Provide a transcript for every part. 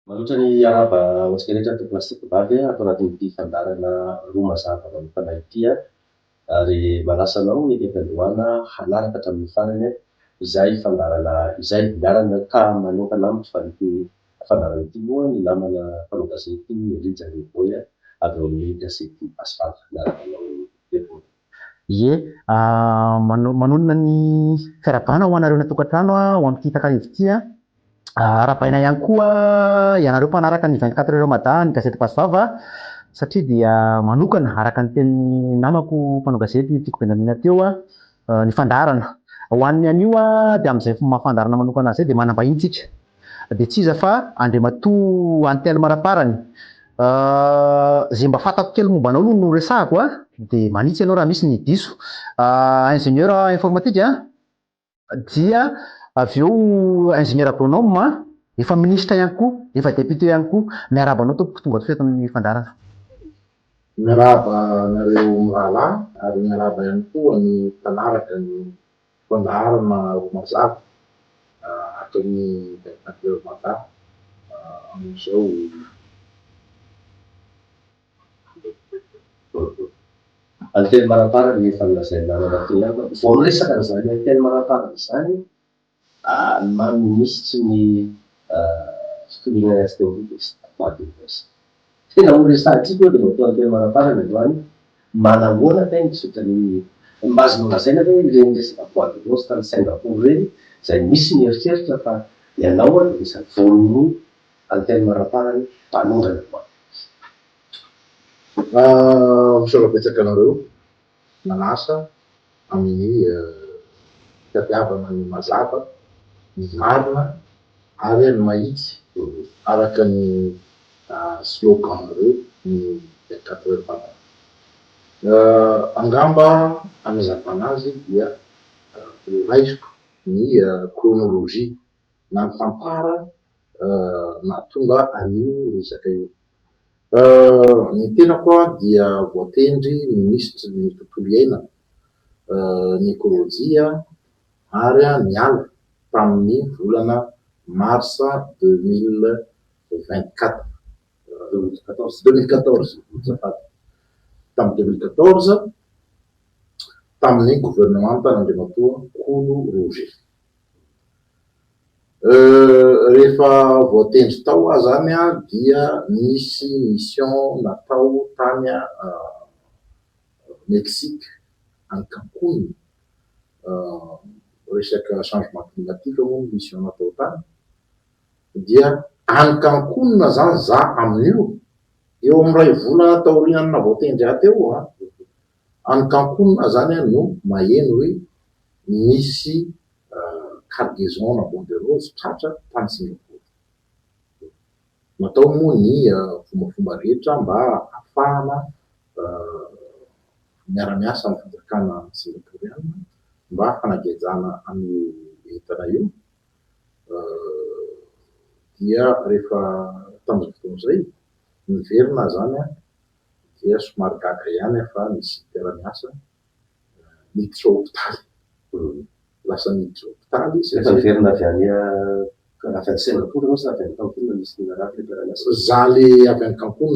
Manoatra ny araba ho antsika rehetra ny tompon'asika vavy atao anatin'ity fandarana roa mazava manomafana ity ary manasa anao ny ety androana hanaraka hatramin'ny farany izay fandarana izay. Miarana ka manokana amiko fa ity fandarana ity moa ny namana mpanao gazety Rija Rivoy avy ao amin'ny gazety Asfalta miaraka aminao Rivoy. Ie, manonona ny fiarabana ho anareo natokantrano ho amin'ity takarivo ity arapaina ihany koa ianareo mpanaraka ny 24 heures mada ny gazety Pasvava satria dia manokana araka ny tenin'ny namako mpanao gazety Tiko Benamina teo ny fandarana ho an'ny anio dia amin'izay mahafandarana manokana zay dia manambahiny tsika dia tsy iza fa Andriamatoa Antelo Maraparany. Zay mba fantako kely momba anao no resahako dia manitsy ianao raha misy ny diso. Ingénieur informatique dia avy eo ingénieur agronome efa ministra ihany koa, efa député ihany koa. Miaraba anao tompoko tonga feto amin'ny fandarana. Miaraba anareo rahalahy ary miaraba ihany koa ny mpanaraka ny fandarana roa mazava ataon'ny 24 heures mada amin'izao. Antelo Maraparany efa nolazaina anaty hapa vao miresaka an'izany Antelo Maraparany izany maministry ny fitoliana azy teo tena ho resahantsika dia vao Antelo Maraparany androany manahoana tena sotran'ny mba azonao lazaina hoe ireny resaka boîte de nuit tany Singapour reny izay misy ny eritreritra fa ianao isany vono Antelo Maraparany mpanongana Misaorabetsaka anareo manasa amin'ny fitadiavana ny mazava, ny marina ary ny mahitsy araka ny slogan-nareo ny 24 heures mada. Angamba amizavana azy dia raisiko ny chronologie na ny tantara nahatonga an'io resaka io. Ny tenako dia voatendry ministry ny tontolo iainana, ny ekôlôjia ary niala tamin'ny volana marsa 2024 tamin'ny 2014 tamin'ny gouvernementan'Andriamatoa Kolo Roger. Rehefa voatendry tao zany dia nisy mission natao tany Mexique any Cancun, resaka changement climatique moa mission natao tany dia any Cancun zany za amin'io eo amin'ny ray volana taorianina voatendry teo any Cancun zany no maheno hoe misy cargaison na banderole tratra tany Singapour. Natao moa ny fombafomba rehetra mba ahafahana miara-miasa amin'ny fanjakana Singapouriana mba hanagezana an'io entana io. Dia rehefa tamin'izay fotoan'izay niverina zany dia somary gaga ihany fa nisy mpiara-miasa niditra hôpitaly. Lasa niditra hôpitaly efa niverina avy any avy any Singapour moa sa avy any Cancun nisy raha mpiara-miasa za le avy any Cancun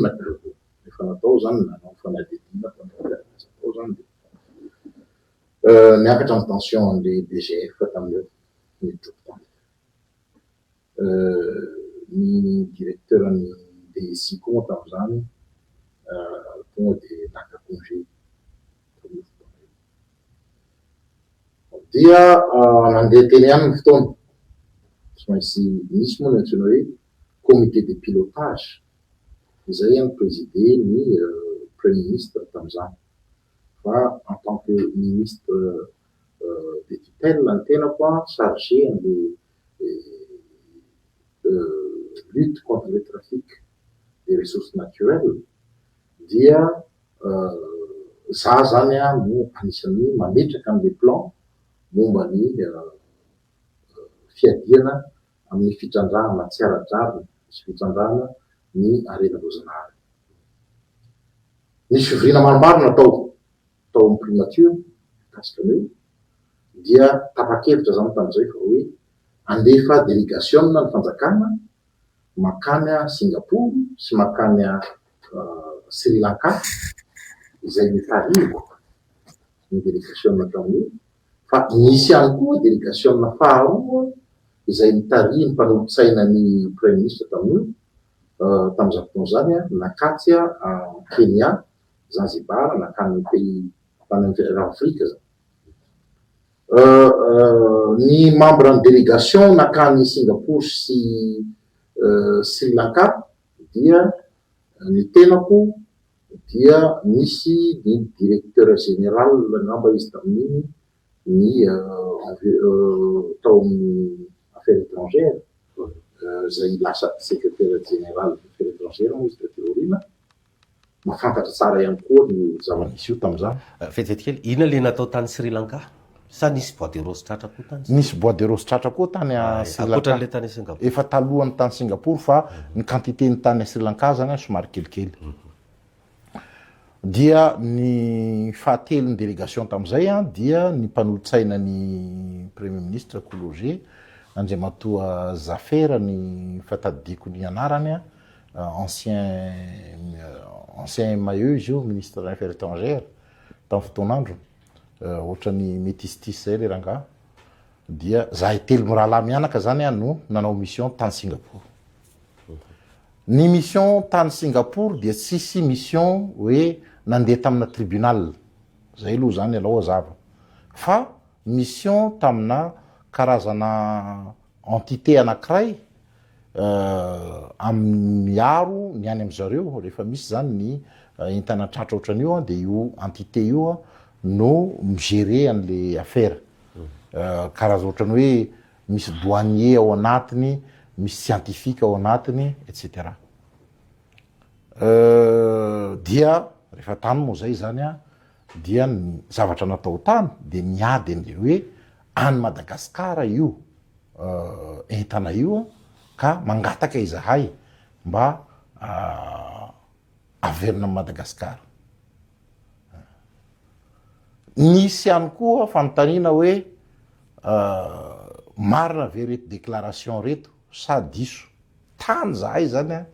efa natao zany nanao fanadihadiana natao zany niakatra amin'ny tension an'le DGF tamin'io niditra hôpitaly. Ny directeur ny DSI koa tamin'izany tonga dia naka congé. Dia nandeha teny ihany ny fotoana tsy maintsy misy moa ny antsoina hoe comité de pilotage izay any présidé ny premier ministre tamin'izany fa en tant que ministre de tutelle ny tenako chargé an'le lutte contre le trafic des ressources naturelles dia za zany no anisan'ny mametraka an'le plan momba ny fiadiana amin'ny fitrandrahana tsy ara-drarina sy fitrandrahana ny arenan-dojanahary. Nisy fivoriana maromaro natao amin'ny primature mikasika an'io dia tapa-kevitra zany tamin'izay fa hoe andefa délégation ny fanjakana makany a Singapour sy makany a Sri Lanka izay mitariko ny délégation tamin'io, fa nisy ihany koa délégation faharoa izay mitary ny mpanolotsaina ny premier ministre tamin'io tamin'izany fotoana zany a nakatsy a Kenya, Zanzibar, nakany pays panafricain Afrika zany. Ny membre ny délégation nakany Singapour sy Sri Lanka dia ny tenako dia misy ny directeur général ngamba izy tamin'iny ny tao amin'ny affaires étrangères zay lasa secrétaire général des affaires étrangères moa izy teorina mafantatra tsara ihany koa ny zava-misy io tamin'izany. Fetikely ina le natao tany Sri Lanka sa nisy bois de rose tratra koa tany? Nisy bois de rose tratra koa tany Sri Lanka. Ankoatran'le tany Singapour. Efa talohany tany Singapour fa ny quantité ny tany Sri Lanka zany somary kelikely. Dia ny fahatelo ny délégation tamin'izay dia ny mpanolotsaina ny premier ministre Kologer Andriamatoa Zafera ny fatadidiko ny anarany ancien maillot izy io ministre des affaires étrangères tamin'ny fotoanandro ohatrany métistis zay le rangaha dia zahay telo mirahalahy mianaka zany no nanao mission tany Singapour. Ny mission tany Singapour dia tsisy mission hoe nandeha tamina tribunal zay aloha zany alao azava fa mission tamina karazana entité anankiray amin'ny miaro ny any am'zareo rehefa misy zany ny entana tratra ohatran'io dia io entité io no migérer an'le affaire karaza ohatrany hoe misy douanier ao anatiny, misy scientifique ao anatiny etc. Dia rehefa tany moa zay zany dia ny zavatra natao tany dia miady an'le hoe any Madagasikara io entana io ka mangataka izahay mba averina Madagasikara. Nisy ihany koa fanontaniana hoe marina ve reto déclaration reto sa diso tany zahay zany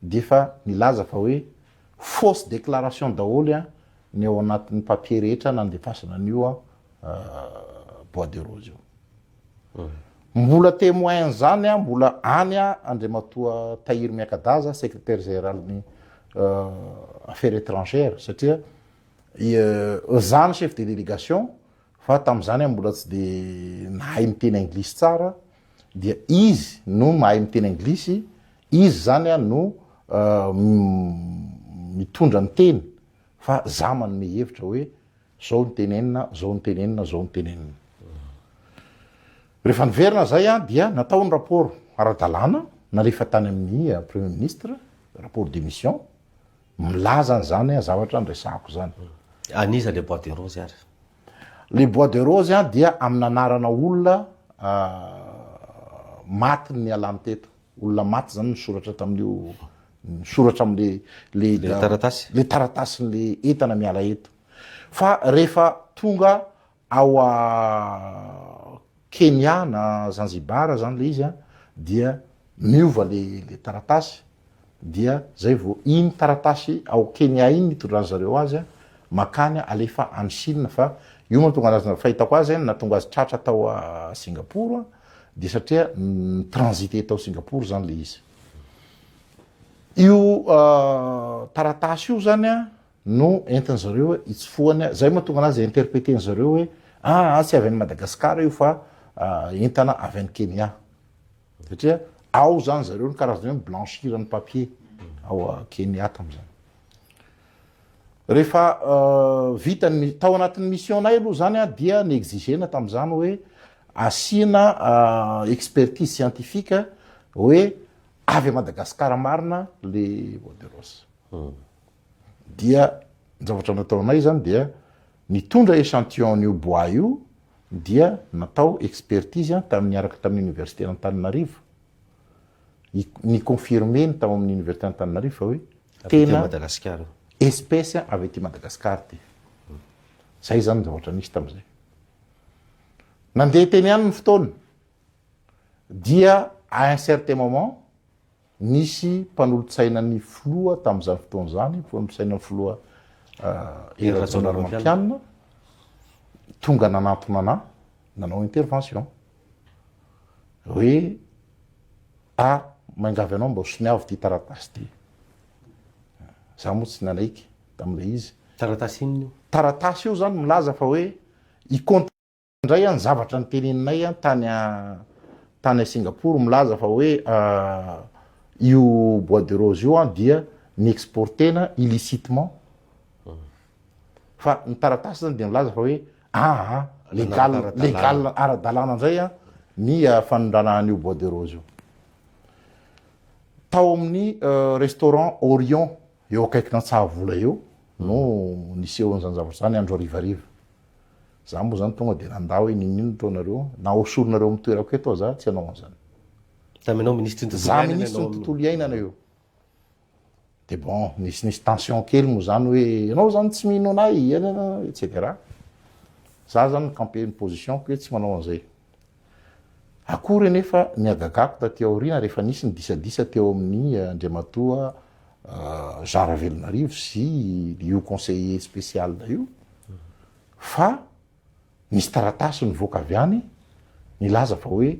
dia fa nilaza fa hoe fausse déclaration daholo ny ao anatin'ny papier rehetra nandefasana an'io bois de rose io. Mbola témoin zany mbola any Andriamatoa Tahiry Miakadaza secrétaire général ny affaires étrangères satria zany chef de délégation fa tam'izany mbola tsy de nahay miteny anglisy tsara dia izy no mahay miteny anglisy, izy zany no mitondra ny teny fa za manome hevitra hoe zao ny tenenina, zao ny tenenina, zao ny tenenina. Rehefa niverina zay dia natao ny rapport ara-dalàna nalefa tany amin'ny premier ministre, rapport de mission milaza zany zavatra nresahako zany. Aniza le bois de rose ary? Le bois de rose dia amin'ny anarana olona maty ny alany teto, olona maty zany nisoratra tamin'io, nisoratra am'le le taratasy le entana miala eto. Fa rehefa tonga ao Kenya na Zanzibar zany le izy dia miova le taratasy dia zay vao iny taratasy ao Kenya iny nitondran zareo azy makany alefa any Chine fa io mahatonga anazy fahitako azy natonga azy tratra tao Singapour dia satria transité tao Singapour zany le izy. Io taratasy io zany no entin zareo itsofohany zay mahatonga anazy interpréter zareo hoe tsy avy any Madagasikara io fa entana avy any Kenya satria ao zany zareo ny karazana hoe blanchir ny papier ao Kenya tam'izany. Rehefa vita tao anatin'ny missionnay aloha zany dia niexigena tam'izany hoe asina expertise scientifique hoe avy Madagasikara marina le bois de rose. Dia zavatra nataonay zany dia nitondra échantillon io bois io dia natao expertise miaraka tamin'ny université Antananarivo. Ni confirmer tao amin'ny université Antananarivo hoe tena Madagasikara espèce avy ety Madagasikara ty. Zay zany zavatra nisy tam'izay. Nandeha teny ihany ny fotoana dia à un certain moment nisy mpanolotsaina ny filoha tamin'izany fotoana zany mpanolotsaina ny filoha Rampianina tonga nanantona anahy nanao intervention hoe maingavy anao mba hosoniavo ty taratasy ty. Za moa tsy nanaiky tam'le izy. Taratasy inona io? Taratasy io zany milaza fa hoe ikontra indray ny zavatra nyteneninay tany a Singapour milaza fa hoe io bois de rose io dia niexportena illicitement. Fa ny taratasy zany de milaza fa hoe légal ara-dalàna indray ny fanondrana an'io bois de rose io. Tao amin'ny restaurant Orion eo akaikina Tsahavola eo no nisehoan'izany zavatra zany andro arivariva. Za moa zany tonga de nandà hoe ninino taonareo na hosoronareo amin'ny toerako eto za tsy hanao an'izany. Taminao ministre za ministre ny tontolo iainana eo. De bon nisy tension kely moa zany hoe ianao zany tsy mino anay etc. Za zany campé une position que tsy manao an'izay. Akory nefa niagagako taty aoriana rehefa nisy ny disadisa teo amin'ny Andriamatoa Jean Ravelonarivo sy io conseiller spécial da io fa nisy taratasy nivoaka avy any nilaza fa hoe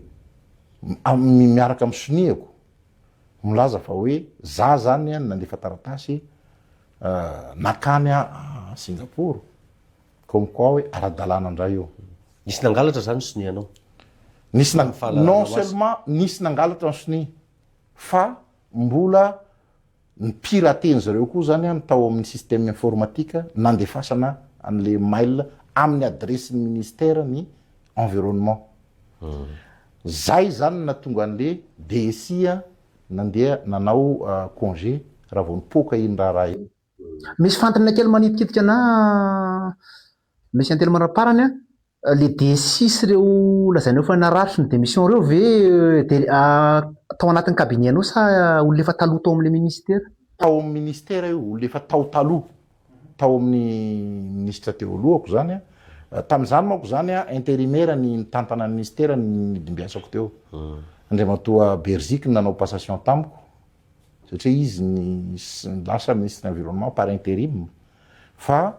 miaraka amin'ny soniako milaza fa hoe za zany nandefa taratasy nakany a Singapour comme quoi hoe ara-dalàna indray io. Nisy nangalatra zany sonianao? Non seulement nisy nangalatra ny soni fa mbola ny piraten zareo koa zany ny tao amin'ny système informatique nandefasana an'le mail amin'ny adressin'ny ministère ny environnement. Zay zany natonga an'le DSI nandeha nanao congé raha vao nipoka iny raha iny. Misy fantanina kely manitikitika na misy antelo maraparany le DSI sy reo lazainao fa naratra ny démission reo ve tao anatin'ny cabinet anao sa olona efa taloha tao amin'le ministère? Tao amin'ny ministère io olona efa taloha tao amin'ny ministre teo alohako zany tam'izany manko zany intérimaire ny tantana ministère ny dimbiasako teo. Andriamatoa Berziky nanao passation tamiko satria izy ny lasa ministre de l'environnement par intérim fa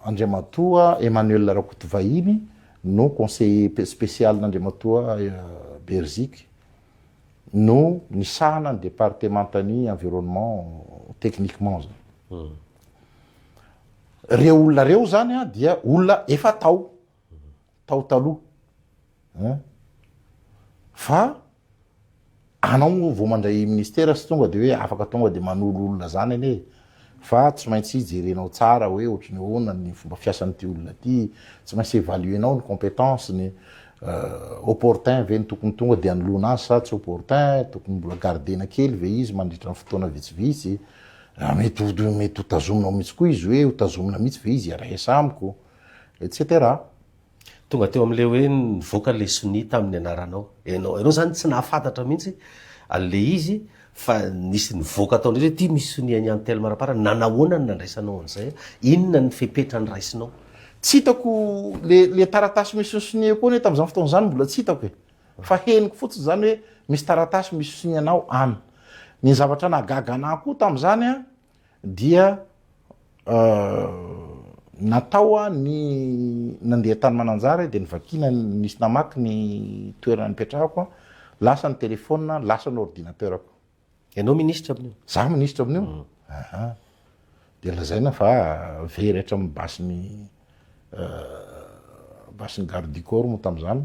Andriamatoa Emmanuel Rakotovahiny no conseiller spécial n'Andriamatoa Berziky no nisahana ny départementany environnement techniquement zany. Reo olona reo zany dia olona efa tao taloha fa anao vao mandray ministère sy tonga de hoe afaka tonga de manolo olona zany ane fa tsy maintsy jerenao tsara hoe ohatrany ahoana ny fomba fiasan'ity olona ty, tsy maintsy évaluenao ny compétence ny opportun ve ny tokony tonga de anoloana azy sa tsy opportun, tokony mbola gardena kely ve izy mandritra ny fotoana vitsivitsy, mety ho tazominao mihitsy koa izy hoe ho tazomina mihitsy ve izy araisa amiko etc. Tonga teo am'le hoe nivoaka le soni tamin'ny anaranao. Ianao zany tsy nahafantatra mihitsy an'le izy fa nisy nivoaka ataon'ireo hoe ty misy soni any amin'ny telo marapara nanahoana ny nandraisanao an'izay? Inona ny fepetra ny raisinao? Tsy hitako le taratasy misy soni koa ne tamin'izany fotoana zany mbola tsy hitako e. Fa heniko fotsiny zany hoe misy taratasy misy soni anao any. Ny zavatra nahagaga anahy koa tamin'izany dia natao ny nandeha tany Mananjary de nivakina nisy namaky ny toerana nipetrahako lasa ny telefona lasa ny ordinateurako. Ianao ministre amin'io? Za ministre amin'io. De lazaina fa veratra amin'ny basin'ny garde du corps moa tamin'izany.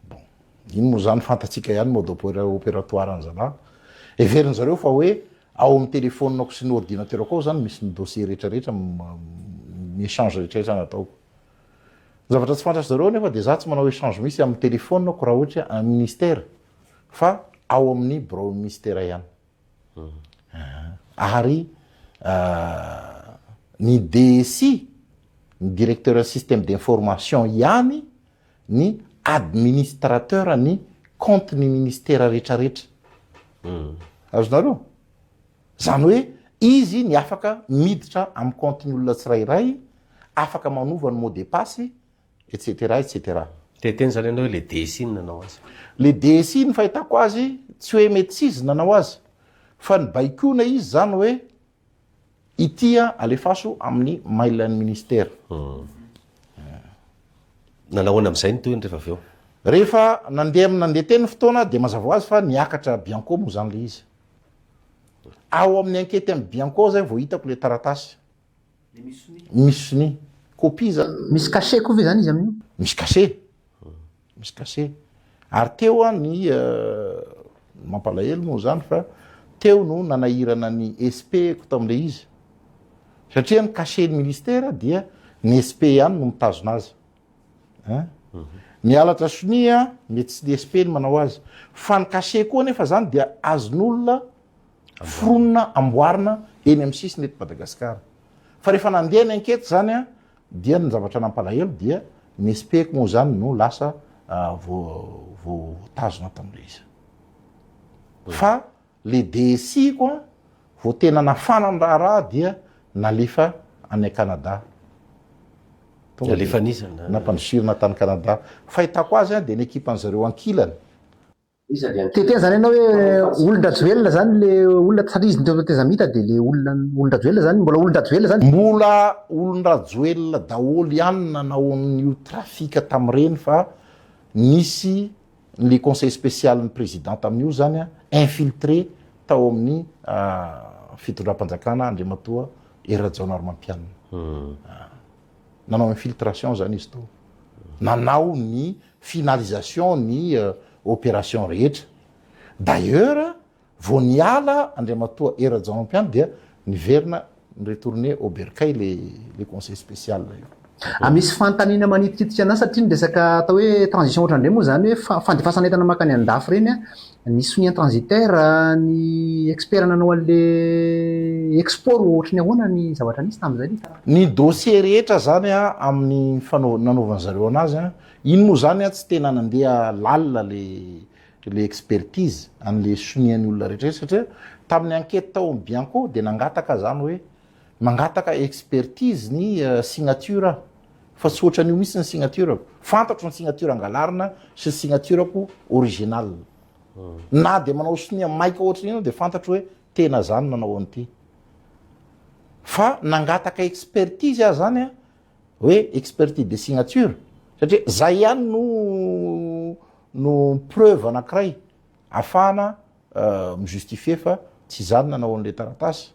Bon, iny moa zany fantatsika ihany mode opératoire an'zalahy. Everiny zareo fa hoe ao amin'ny telefonako sy ny ordinateurako ao zany misy ny dossier rehetrarehetra ny échange rehetrarehetra nataoko. Zavatra tsy fantatry zareo nefa de za tsy manao échange misy amin'ny telefonako raha ohatra amin'ny ministère fa ao amin'ny bureau ministère ihany. Ary ny DSI ny directeur système d'information ihany ny administrateur ny compte ny ministère rehetrarehetra. Azonareo? Zany hoe izy ny afaka miditra amin'ny compte ny olona tsirairay, afaka manova ny mot de passe etc etc. teteny zany ianao hoe le DSI nanao azy. le DSI ny fahitako azy tsy hoe mety tsy izy nanao azy fa ny baikona izy zany hoe itya alefaso amin'ny mailan'ny ministera. Nanahoana am'izay ny toyny rehefa avy eo. Rehefa nandeha teny fotoana de mazava ho azy fa niakatra Bianco moa zany le izy. Ao amin'ny ankety amin'ny Bianco zay vao hitako le taratasy. Misy soni. Copie zany. Misy cachet koa ve zany izy amin'io? Misy cachet. Misy cachet. Ary teo ny mampalahelo moa zany fa teo no nanahirana ny SP ko tam'le izy. Satria ny cachet ny ministera dia ny SP ihany no mitazona azy. Ny alatra sonia mety tsy ny SP ny manao azy. Fa ny cachet koa nefa zany dia azon'olona foronina amboarina eny amin'ny sisiny eto Madagasikara. Fa rehefa nandeha ny ankety zany a dia ny zavatra nampalahelo dia ny SP ko moa zany no lasa vao tazona tam'le izy. Fa le DSI koa vao tena nafana ny raha dia nalefa any Canada. Alefan'izana nampandrosirina tany Canada. Fahitako azy dia ny ekipan'ny zareo ankilany. Tetena zany ianao hoe olon-drajoelona zany le olona tariziny teo tezamita de le olon-drajoelona zany mbola olon-drajoelona zany. Mbola olon-drajoelona daholo ihany nanao n'io trafika tam'ireny fa nisy le conseil spécial ny président tamin'io zany infiltré tao amin'ny fitondram-panjakana Andriamatoa Rajaonarimampianina. Nanao infiltration zany izy to. Nanao ny finalisation ny opération rehetra. D'ailleurs, vao niala Andriamatoa Rajaonarimampianina dia niverina retourné au bercail les conseils spécial. Misy fantanina manitikitika anazy satria ny resaka atao hoe transition ohatrandray moa zany hoe fandefasana entana makany andafy reny ny sonia transitaire ny expert nanao an'le export ohatry ny ahoana ny zavatra nisy tam'izay. Ny dossier rehetra zany amin'ny nanaovana zareo anazy iny moa zany tsy tena nandeha lalina le expertise an'le sonian'ny olona rehetra satria tamin'ny enquête tao amin'ny Bianco de nangataka zany hoe mangataka expertise ny signature fa tsy ohatran'io mihitsy ny signature. Fantatro ny signature angalarina sy ny signature ko original. Na de manao sonia maika ohatran'io de fantatro hoe tena zany nanao an'ity. Fa nangataka expertise azy zany hoe expertise de signature satria zay ihany no preuve anankiray afahana mijustifier fa tsy zany nanao an'le taratasy.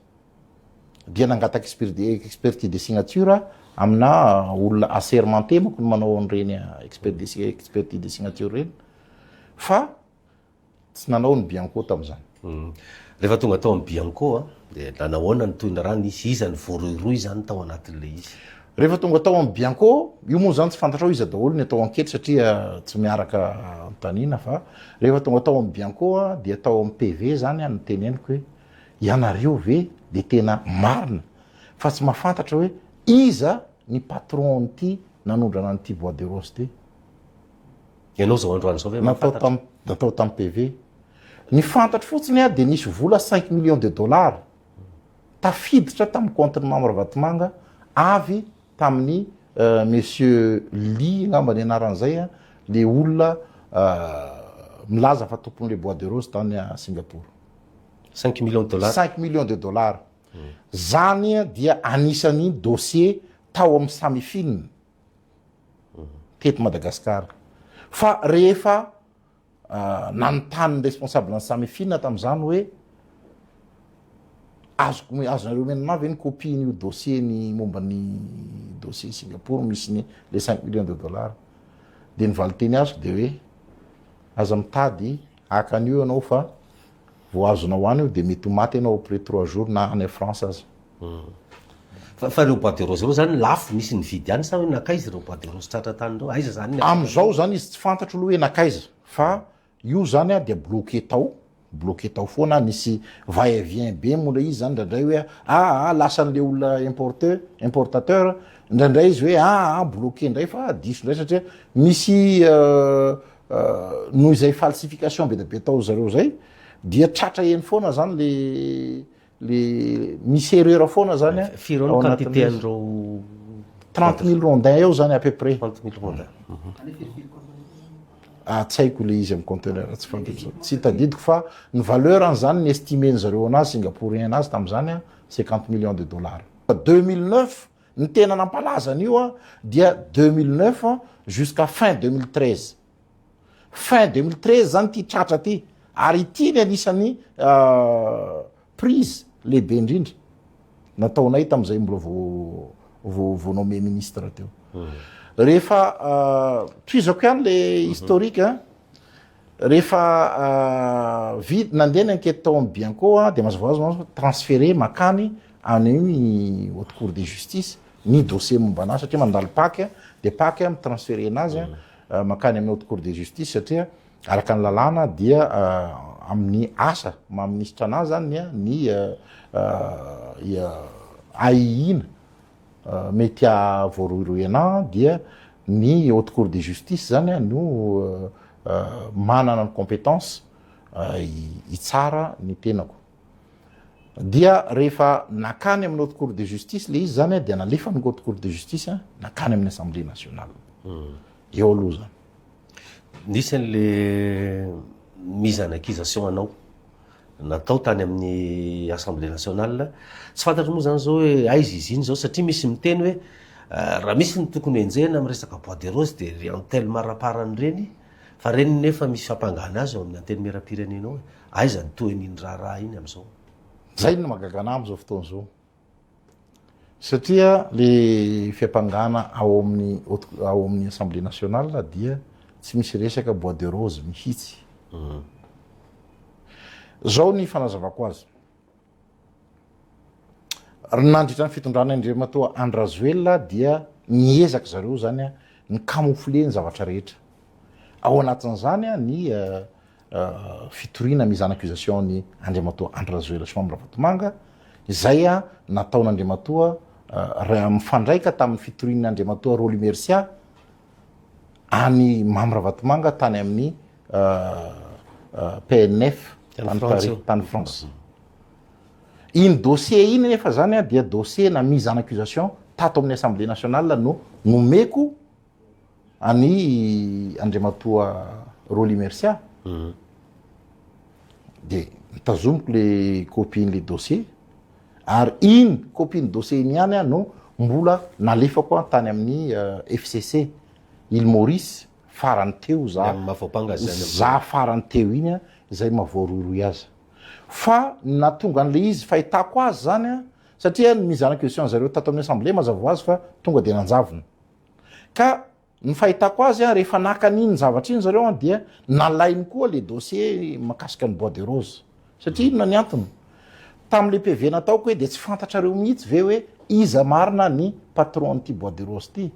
Dia nangataka expertise de signature amina olona assermenté moko no manao an'ireny expertise de signature reny fa tsy nanao ny Bianco tam'izany. Rehefa tonga tao amin'ny Bianco de nanahoana ny toyna raha nisy iza ny voaroiroy zany tao anatin'le izy. Rehefa tonga tao amin'ny Bianco, io moa zany tsy fantatrao iza daholo ny atao ankety satria tsy miaraka tanina fa rehefa tonga tao amin'ny Bianco dia tao amin'ny PV zany ny teneniko hoe ianareo ve de tena marina fa tsy mahafantatra hoe iza ny patron n'ity nanondrana n'ity bois de rose ty. Ianao zao androany zao ve mahafantatra? Natao tamin'ny PV. Ny fantatro fotsiny de nisy vola 5 millions de dollars tafiditra tamin'ny compte-ny Mamarivatomanga avy tamin'ny monsieur Ly ngamba ny anaran'izay le olona milaza fa tompon'le bois de rose tany à Singapour. 5 millions de dollars. 5 millions de dollars. Zany dia anisan'ny dossier tao amin'ny Samifine teto Madagasikara. Fa rehefa nanontany responsable ny Samifine tam'izany hoe azonareo menana ve ny copie n'io dossier ny momba ny dossier Singapour misy le 5 millions de dollars. De nivaly teny azo de hoe aza mitady haka an'io ianao fa vao azonao any io de mety ho maty ianao après 3 jours na any France aza. Fa reo bois de rose reo zany lafo nisy nividy any sa hoe nakaiza reo bois de rose tratra tany reo aiza zany? Am'izao zany izy tsy fantatro aloha hoe nakaiza fa io zany dia bloqué tao foana nisy va-et-vient be moa izy zany ndraindray hoe lasa an'le olona importateur ndraindray izy hoe bloqué ndray fa diso ndray satria misy noho izay falsification be da be tao zareo zay dia tratra eny foana zany le misy erreur foana zany firy no quantité an'ireo 30 000 rondins eo zany à peu près. 30 000 rondins. tsy haiko le izy amy conteneur tsy fantatro tsy tadidiko fa ny valeur an'zany ny estimeny zareo anazy singapourien anazy tam'zany a 50 millions de dollars 2009 ny tena nampalaza an'io a dia 2009 jusqu'à fin 2013 fin 2013 zany ty tratra ty ary ity ny anisan'ny prise lehibe indrindra nataonay tam'zay mbola vo nommé ministre teo rehefa toizako ihany le historique rehefa nandeha ny enquête tao amy Bianco de mazava transféré makany any haute cour de justice ny dossier momba anazy satria mandalo paky de paky mitransféré anazy makany amin'ny haute cour de justice satria araka ny lalàna dia amin'ny asa maministra anazy zany ny aihina mety voaroiroena dia ny haute cour de justice zany no manana ny compétence itsara ny tenako dia rehefa nakany amin'ny haute cour de justice le izy zany dia nalefa ny haute cour de justice nakany amin'ny assemblée nationale eo aloha zany nisy an'le mise en accusation anao natao tany amin'ny assemblée nationale tsy fantatro moa zany zao hoe aizy izy iny zao satria misy miteny hoe raha misy ny tokony enjena amy resaka bois de rose de ry antely maraparany reny fa reny nefa misy fampangana azy ao amin'ny antely mera-pirenena hoe aiza ny toen'iny raha iny am'izao zay no magagana am'izao fotoana zao satria le fiampangana ao amin'ny assemblée nationale dia tsy misy resaka bois de rose mihitsy zao ny fanazavako azy nandritra ny fitondrana Andriamatoa Andrazoelina dia niezaka zareo zany ny camoufler ny zavatra rehetra ao anatin'zany ny fitoriana mise en accusation ny Andriamatoa Andrazoelina sy Mambravatomanga izay nataon'Andriamatoa mifandraika tamin'ny fitorian'ny Andriamatoa Roly Mercia any Mambravatomanga tany amin'ny PNF tany France iny dossier iny nefa zany dia dossier na mise en accusation tato amin'ny assemblée nationale no nomeko any Andriamatoa Roly Mercia de nitazomiko le copie-n'le dossier ary iny copie-ny dossier iny ihany no mbola nalefako tany amin'ny FCC Île Maurice farany teo za farany teo iny izay mahavoaroiroy azy fa natonga an'le izy fahitako azy zany satria ny mise en accusation zareo tato amin'ny assemblée mazava ho azy fa tonga de nanjavona ka ny fahitako azy rehefa nakan'iny zavatra iny zareo dia nalainy koa le dossier makasika ny bois de rose satria inona ny antony tam'le PV nataoko hoe de tsy fantatrareo mihitsy ve hoe iza marina ny patron an'ity bois de rose ty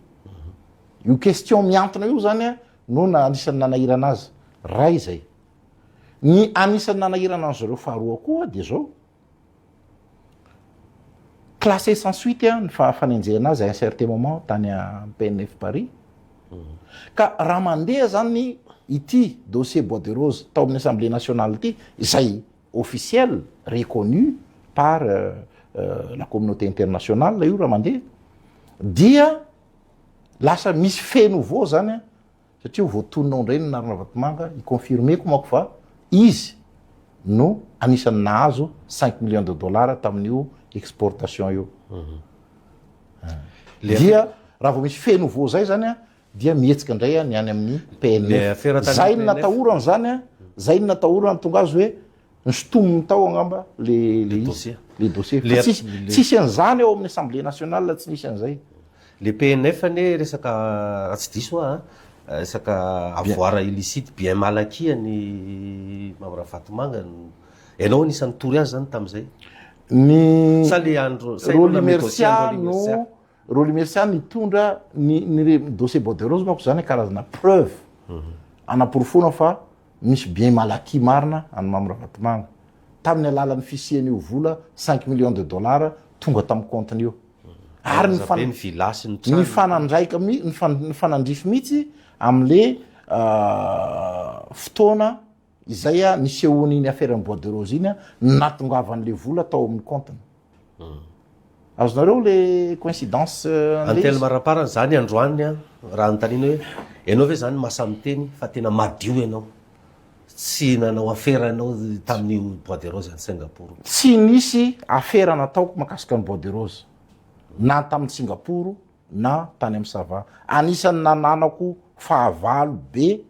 io question miantona io zany no anisan'ny nanahirana azy ray zay ny anisan'ny nanahirana an zareo faharoa koa de zao classé sans suite ny fanenjehana azy à un certain moment tany a PNF Paris ka raha mandeha zany ity dossier bois de rose tao amin'ny assemblée nationale ity izay officiel reconnu par la communauté internationale io raha mandeha dia lasa misy feno vo zany satria voatononao ndray ny Narina Vatomanga iconfirmeko mako fa izy no anisan'ny nahazo 5 millions de dollars tamin'io exportation io dia raha vao misy feno vo zay zany dia mietsika indray ny any amin'ny PNF zay ny natahorany zany zay ny natahorany tonga azy hoe nysotomony tao angamba le dossier tsisy an'zany eo amin'ny assemblée nationale tsy nisy an'izay le PNF ne resaka raha tsy diso resaka avoara illicite bien malaky ny Mambravatomanga ianao nisan'ny tory azy zany tam'izay ny sa le andro Roly Mercia no Roly Mercia nitondra ny dossier bois de rose mako zany karazana preuve anaporofona fa misy bien malaky marina any Mambravatomanga tamin'ny alalan'ny fisian'io vola 5 millions de dollars tonga tamin'ny compte-n'io ary ny fanandraika ny fanandrify mihitsy am'le fotoana izay nisehoan'iny affaire-ny bois de rose iny natongavan'le vola tao amin'ny compte-ny azonareo le coïncidence antely maraparany zany androany raha nytanina hoe ianao ve zany masamy teny fa tena madio ianao tsy nanao afera ianao tamin'io bois de rose any Singapour tsy nisy afera nataoko makasika ny bois de rose na tamin'ny Singapour na tany amin'ny Sava. Anisan'ny nananako fahavalo be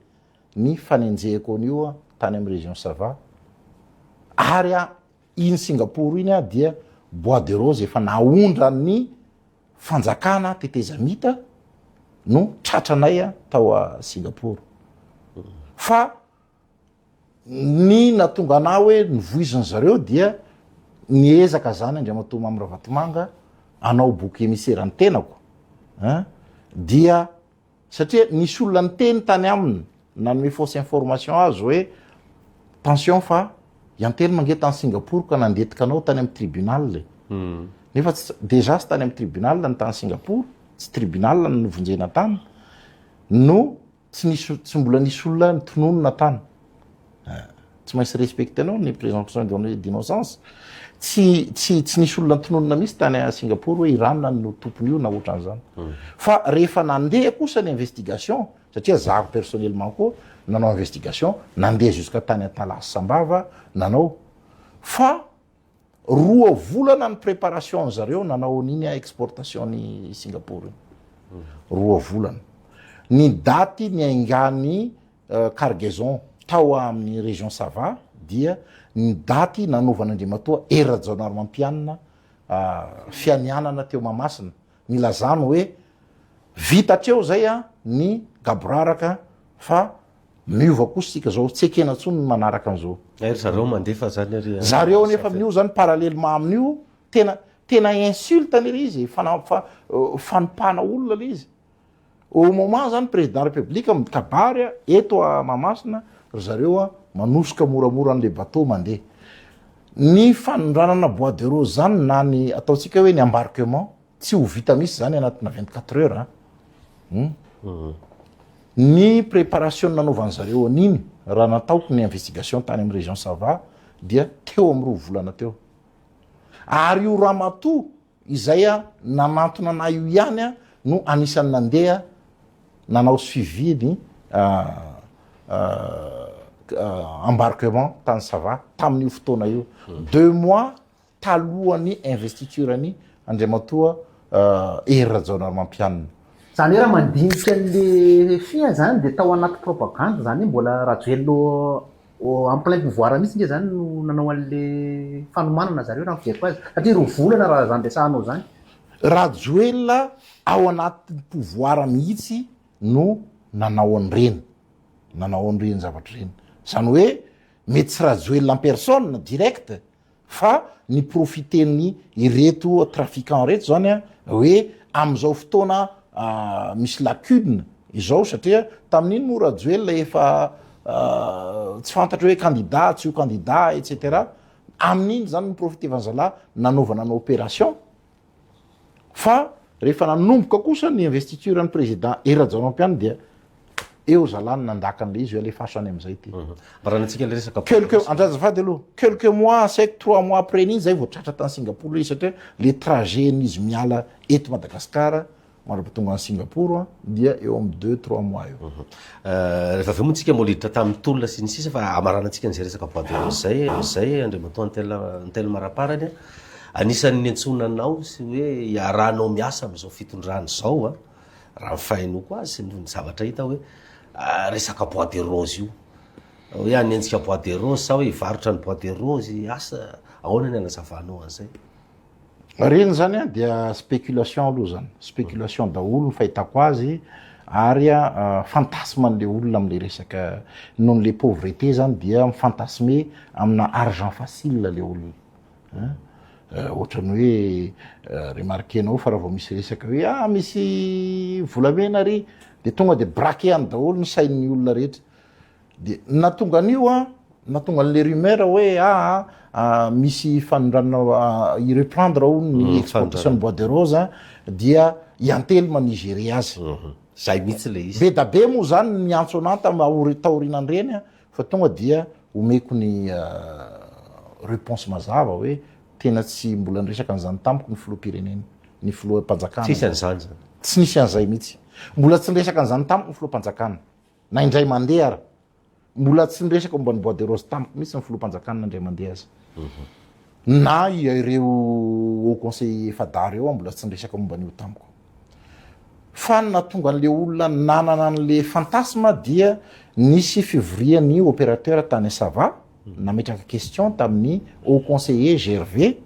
ny fanenjehako an'io tany amin'ny région Sava. Ary iny Singapour iny dia bois de rose efa naondra ny fanjakana tetezamita no tratranay tao a Singapour. Fa ny natonga ana hoe nivoiziny zareo dia niezaka zany Andriamatoa Mamy Ravatomanga anao boky émissaire ny tenako dia satria nisy olona niteny tany aminy nanome fausse information azo hoe tension fa iantely mangehy tany Singapour ka nandetika anao tany amin'ny tribunal nefa déjà tsy tany amin'ny tribunal ny tany Singapour tsy tribunal no vonjena tany no tsy mbola nisy olona nitononona tany tsy maintsy respecté anao ny présomption d'innocence tsy nisy olona nitononona misy tany a Singapour hoe Iran no tompony io na ohatran'izany fa rehefa nandeha kosa ny investigation satria zako personnellement koa nanao investigation nandeha jusqu'à tany Talasy-Sambava nanao fa 2 volana ny préparation zareo nanao niny exportation ny Singapour 2 volana ny daty ny aingany cargaison tao amin'ny région Sava dia ny daty nanovan'Andriamatoa Rajaonarmampianina fianianana teo Mahamasina nilazany hoe vita treo zay ny gabraraka fa miova kosa sika zao tsy ekena ntsony ny manaraka an'izao zareo mandefa zany zareo nefa amin'io zany parallèlement amin'io tena insulte ry izy fanompana olona le izy au moment zany président république mikabary eto a Mahamasina zareo manosika moramora an'le bateau mandeha ny fanondranana bois de rose zany na ny ataotsika hoe ny embarquement tsy ho vita misy zany anatina 24 heures ny préparation nanaovan'ny zareo an'iny raha nataoko ny investigation tany amin'ny région Sava dia teo amin'ny 2 volana teo ary io ramatoa izay nanantona ana io ihany no anisan'ny nandeha nanao suivi ny embarquement tany Sava tamin'io fotoana io 2 mois talohan'ny investiture ny Andriamatoa Rajaonarmampianina zany hoe raha mandinika an'le fia zany de tao anaty propagande zany mbola Rajoelina en plein pouvoir mihitsy nge zany no nanao an'le fanomanana zareo raha mijeriko azy satria 2 volana raha zany resahanao zany Rajoelina ao anaty pouvoir mihitsy no nanao an'ireny zavatra reny zany hoe mety tsy Rajoelina en personne direct fa ny profiten'ny ireto trafiquant reto zany hoe am'izao fotoana misy lacune izao satria tamin'iny mo Rajoelina efa tsy fantatra hoe candidat tsy io candidat etc amin'iny zany ny profitevan'zalahy nanaovana ny opération fa rehefa nanomboka kosa ny investiture ny président Rajaonarmampianina dia eo zalany nandakan'le izy alefaso any am'izay ty mbaranatsika le resaka andrazafady aloha quelques mois saiko 3 mois après niny zay vao tratra tany Singapour le izy satria le trajet n'izy miala eto Madagasikara marapatonga any Singapour dia eo amin'ny 2-3 mois eo rehefa avy moa tsika moliditra tamin'ny tolona sy ny sisa fa amaranantsika n'izay resaka bois de rose zay Andriamatoa Ntelo Maraparany anisan'ny antsonanao sy hoe iarahanao miasa am'izao fitondrany zao raha mifahinao koa azy sy ny zavatra hita hoe resaka bois de rose io hoe anenjika bois de rose sa hoe ivarotra ny bois de rose asa ahoana ny anazavanao an'izay reny zany dia spéculation aloha zany spéculation daholo ny fahitako azy ary fantasme an'le olona am'le resaka noho n'le pauvreté zany dia mifantasme amina argent facile le olona ohatrany hoe remarquenao fa raha vao misy resaka hoe misy volamena ry de tonga de braqué any daholo ny sain'ny olona rehetra de natonga an'io natonga an'le rumeur hoe misy fanondranana ireprendre ny exportation bois de rose dia iantelma Nigeria azy zay mihitsy le izy be da be moa zany miantso anata taorinan reny fa tonga dia omeko ny réponse mazava hoe tena tsy mbola niresaka an'izany tamiko ny filoha-pirenena ny filoha-mpanjakana tsisy an'izany tsy nisy an'izay mihitsy mbola tsy niresaka an'izany tamiko ny filoham-panjakana na indray mandeha ara mbola tsy niresaka momba ny bois de rose tamiko mihitsy ny filoham-panjakana indray mandeha azy na ireo au conseil efadara eo mbola tsy niresaka momba an'io tamiko fa natonga an'le olona nanana an'le fantasma dia nisy fivorian'ny opérateur tany Sava nametraka question tamin'ny au conseiller Gervais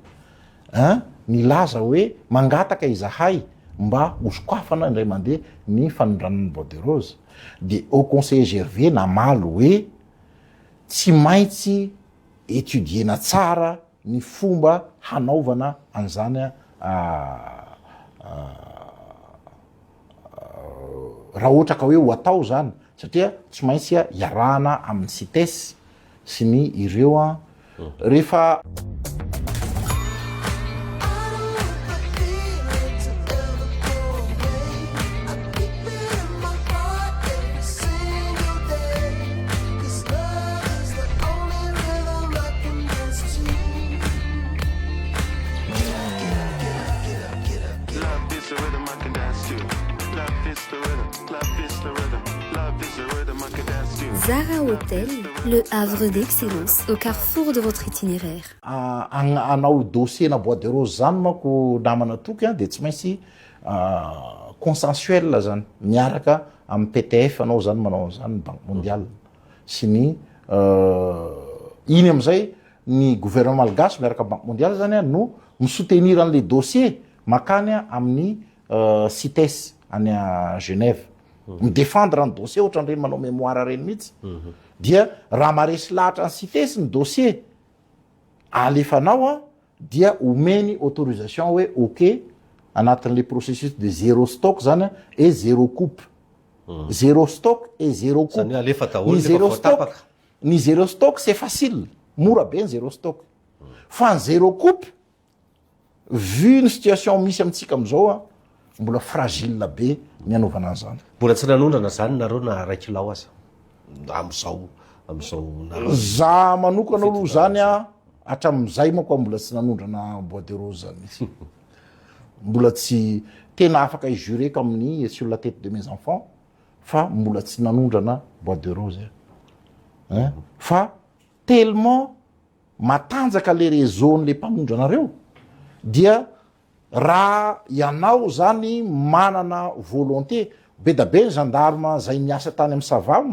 nilaza hoe mangataka izahay mba hosokoafana indray mandeha ny fanondranan'ny bois de rose de au conseiller Gervais namaly hoe tsy maintsy étudiena tsara ny fomba hanaovana an'izany raha ohatra ka hoe ho atao zany satria tsy maintsy iarahana amin'ny CITES sy ny ireo rehefa Zara Hotel, le havre d'excellence au carrefour de votre itinéraire. Anao dossier na bois de rose zany manko namana toky de tsy maintsy consensuel zany miaraka amin'ny PTF anao zany manao zany Banque mondiale sy ny iny amizay ny gouvernement malgasy miaraka Banque mondiale zany no misoutenir an'le dossier makany amin'ny CITES any à Genève midéfendre ny dossier ohatra nireny manao mémoire reny mihitsy dia raha maresy lahatra ny CITES ny dossier alefanao dia omeny autorisation hoe ok anatin'le processus de zéro stock zany et zéro coupe zéro stock et zéro coupe ny zéro stock c'est facile mora be ny zéro stock fa ny zéro coupe vu ny situation misy amitsika amizao mbola fragile be ny anaovana an'izany mbola tsy nanondrana zany nareo na raikilao aza amizao za manokana aloha zany hatram'izay manko mbola tsy nanondrana bois de rose zany mihitsy mbola tsy tena afaka ijureko amin'ny sur la tête de mes enfants fa mbola tsy nanondrana bois de rose fa tellement matanjaka le réseau-n'le mpamondrana dia raha ianao zany manana volonté be da be ny gendarme zay miasa tany amin'ny Sava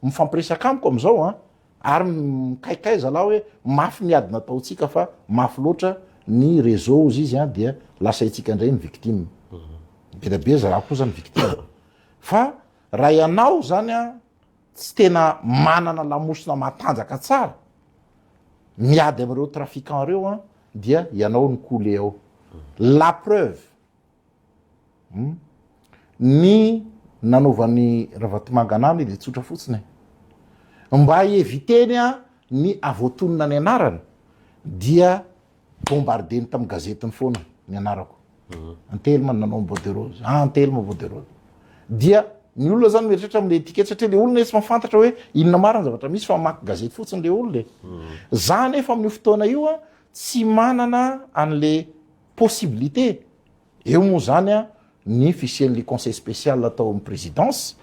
mifampiresaka amiko amizao ary mikaikay zalahy hoe mafy miady nataotsika fa mafy loatra ny réseau izy izy dia lasa itsika indray ny victime be da be zalahy koa zany victime fa raha ianao zany tsy tena manana lamosina matanjaka tsara miady amin'ireo trafiquant reo dia ianao ny coulé ao la preuve ny nanaovan'ny Ravatomanganany de tsotra fotsiny mba hieviteny ny avoatonina ny anarany dia bombardeny tamin'ny gazetiny foana ny anarako Antelma nanao bois de rose Antelma bois de rose dia ny olona zany mieritreritra amin'le étiquette satria le olona tsy mafantatra hoe inona marina zavatra misy fa mamaky gazety fotsiny le olona za nefa amin'ny fotoana io tsy manana an'le possibilité eo moa zany ny fisian'le conseil spécial atao amin'ny présidence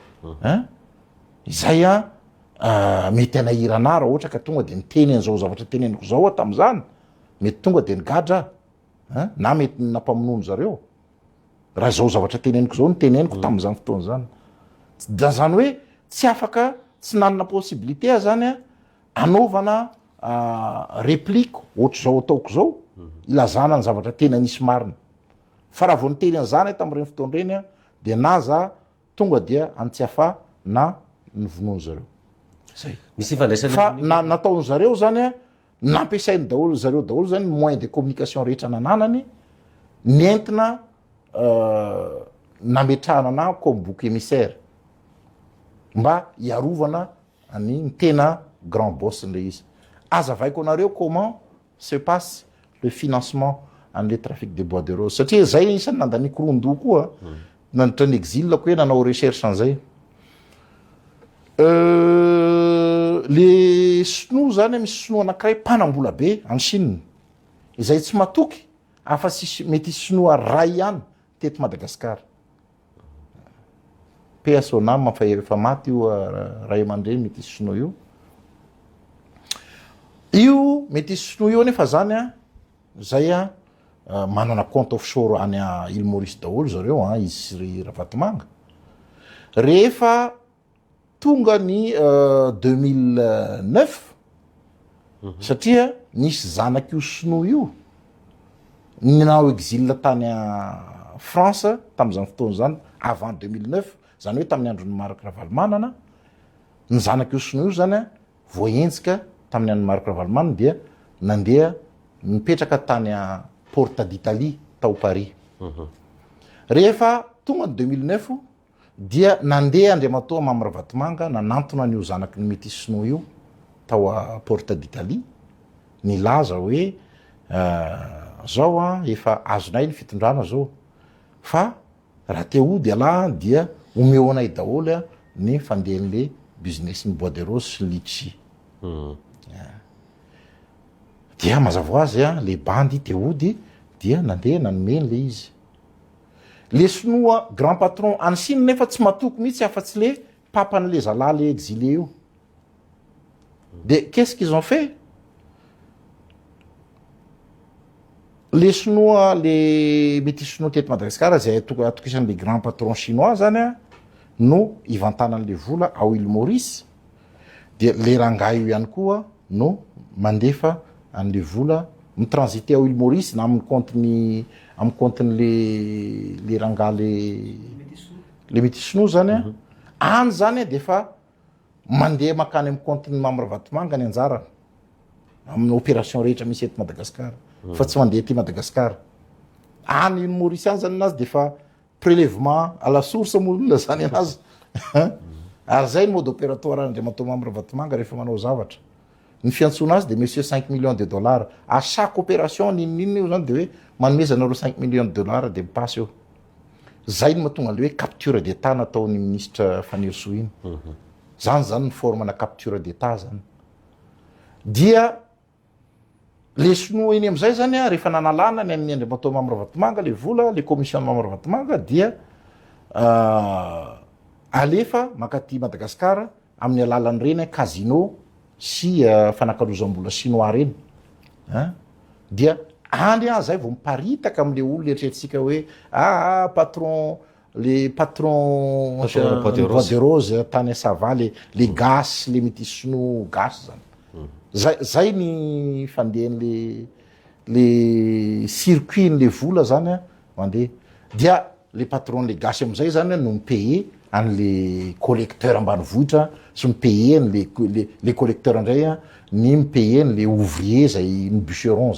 izay mety anahirana raha ohatra ka tonga de niteny an'izao zavatra teneniko zao tam'izany mety tonga de nigadra na mety nampamonono zareo raha zao zavatra teneniko zao niteneniko tam'izany fotoana zany da zany hoe tsy afaka tsy nanana possibilité zany anaovana réplique ohatra zao ataoko zao ilazana ny zavatra tena nisy marina fa raha vao niteny an'izany tamin'ireny fotoana ireny de naza tonga dia antsiafa na nyvonono zareo zay misy ifandraisana fa nataony zareo zany nampiasainy daholo zareo daholo zany moyen de communication rehetra nananany nentina nametrahana ana comme bouc émissaire mba iarovana ny tena grand boss nle izy azavaiko anareo comment se passe le financement an'le trafic de bois de rose satria zay isany nandaniko rondo koa nanitra ny exil ko hoe nanao recherche an'izay le sinoa zany misy sinoa anankiray mpanambola be any Chine izay tsy matoky afa mety sinoa ray ihany teto Madagasikara PSONA efa maty io ray aman-dreny Métis Sinoa io Métis Sinoa io nefa zany a zay a manana compte offshore any a Île Maurice daholo zareo a izy sy ry Ravatomanga rehefa tonga ny 2009 satria nisy zanak'io Sinoa io nao exil tany a France tam'izany fotoana zany avant 2009 zany hoe tamin'ny andron'ny Marc Ravalomanana ny zanak'io Sinoa io zany a voahenjika tamin'ny andron'ny Marc Ravalomanana dia nandeha nipetraka tany a Porta d'Italie tao Paris rehefa tonga ny 2009 dia nandeha Andriamatoa Mamy Ravatomanga nanantona an'io zanaky ny Métis Sinoa io tao a Porta d'Italie nilaza hoe zao a efa azonay ny fitondrana zao fa raha te ody alahy dia omeo anay daholo a ny fandehan'le business ny bois de rose sy litchi dia mazava ho azy a le bandy te ody dia nandeha nanomeny le izy le Sinoa grand patron any Chine nefa tsy matoko mihitsy afa-tsy le papan'le zalahy le exilé io de qu'est-ce qu'ils ont fait le Sinoa le Métis Sinoa teto Madagasikara zay atokisan'le grand patron chinois zany a no ivantanan'le vola ao Île Maurice dia le rangahy io ihany koa no mandefa an'le vola mitransité ao Île Maurice na amin'ny compte le rangahy le Métis Sinoa zany a any zany de fa mandeha makany amin'ny compte-ny Mamy Ravatomanga ny anjara amin'ny opération rehetra misy eto Madagasikara fa tsy mandeha ty Madagasikara any Île Maurice any zany anazy de fa prélèvement à la source molona zany anazy ary zay ny mode opératoire Andriamatoa Mamy Ravatomanga rehefa manao zavatra ny fiantsona azy de monsieur 5 millions de dollars à chaque opération ninninina io zany de hoe manomezanareo 5 millions de dollars de mipasy eo zay ny mahatonga le hoe capture d'état nataon'ny ministre Fanirso iny zany ny formana capture d'état zany dia le Sinoa iny am'izay zany a rehefa nanalana ny amin'ny Andriamatoa Mamy Ravatomanga le vola le commission Mamy Ravatomanga dia alefa makaty Madagasikara amin'ny alalan'ireny casino sy fanakalozam-bola chinois reny dia andry zay vao miparitaka am'le olona eritreretintsika hoe patron le patron bois de rose tany Sava le gas le Métis Sinoa gas zany zay ny fandehan'le le circuit le vola zany mandeha dia le patron le gas am'izay zany no mipaye an'le collecteur ambanivohitra sy mipaye le collecteur indray ny mipaye le ouvrier zay ny bûcheron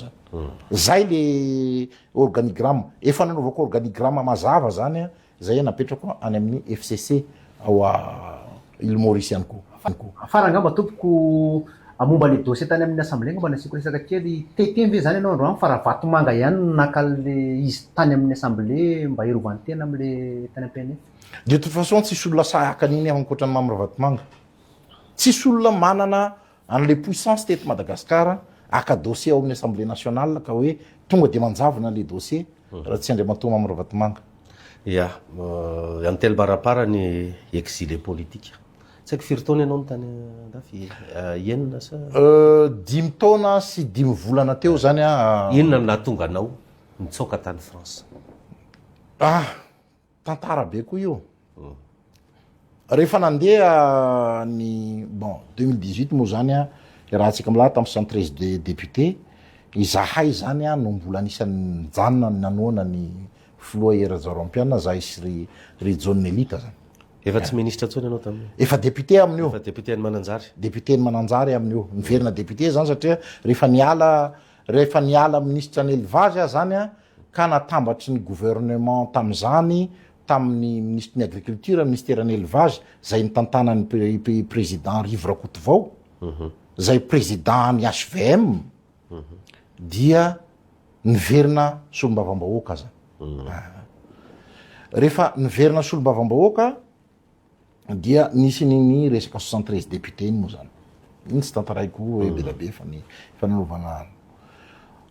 zay le organigramme efa nanaovako organigramme mazava zany zay napetrako any amin'ny FCC ao Île Maurice ihany koa farangamba tompoko momba le dossier tany amin'ny assemblée ngamba nasiko resaka kely tetembe zany ianao androany fa Ravatomanga ihany nakale izy tany amin'ny assemblée mba hirovany tena am'le tany am-PNF de toute façon tsisy olona sahakan'iny ankoatran'ny Mamy Ravatomanga tsisy olona manana an'le puissance teto Madagasikara aka dossier ao amin'ny assemblée nationale ka hoe tonga de manjavona le dossier raha tsy Andriamatoa Mamy Ravatomanga ya antelo barapara ny exilé politique tsy haiko firy taona ianao ny tany andafy enina sa 5 taona sy 5 volana teo zany inona no nahatonga anao nitsoka tany France tantara be koa io rehefa nandeha ny 2018 moa zany raha antsika milahy tamin'ny 73 de député izahay zany no mbola anisan'ny janona nanoana ny filoha era-jaroam-pianina zahay sy ry John Nelita zany efa tsy ministre atsony ianao tamin'io efa député amin'io efa député ny Mananjary député ny Mananjary amin'io niverina député zany satria rehefa niala ministre ny élevage zany ka natambatry ny gouvernement tam'izany tamin'ny ministre ny agriculture ministère ny élevage zay nitantanany président Rive Rakotovao zay président ny HVM dia niverina solombavam-bahoaka zany rehefa niverina solombavam-bahoaka dia nisy ny resaka 73 député iny moa zany iny tsy tantaraiko belabe fa nanaovana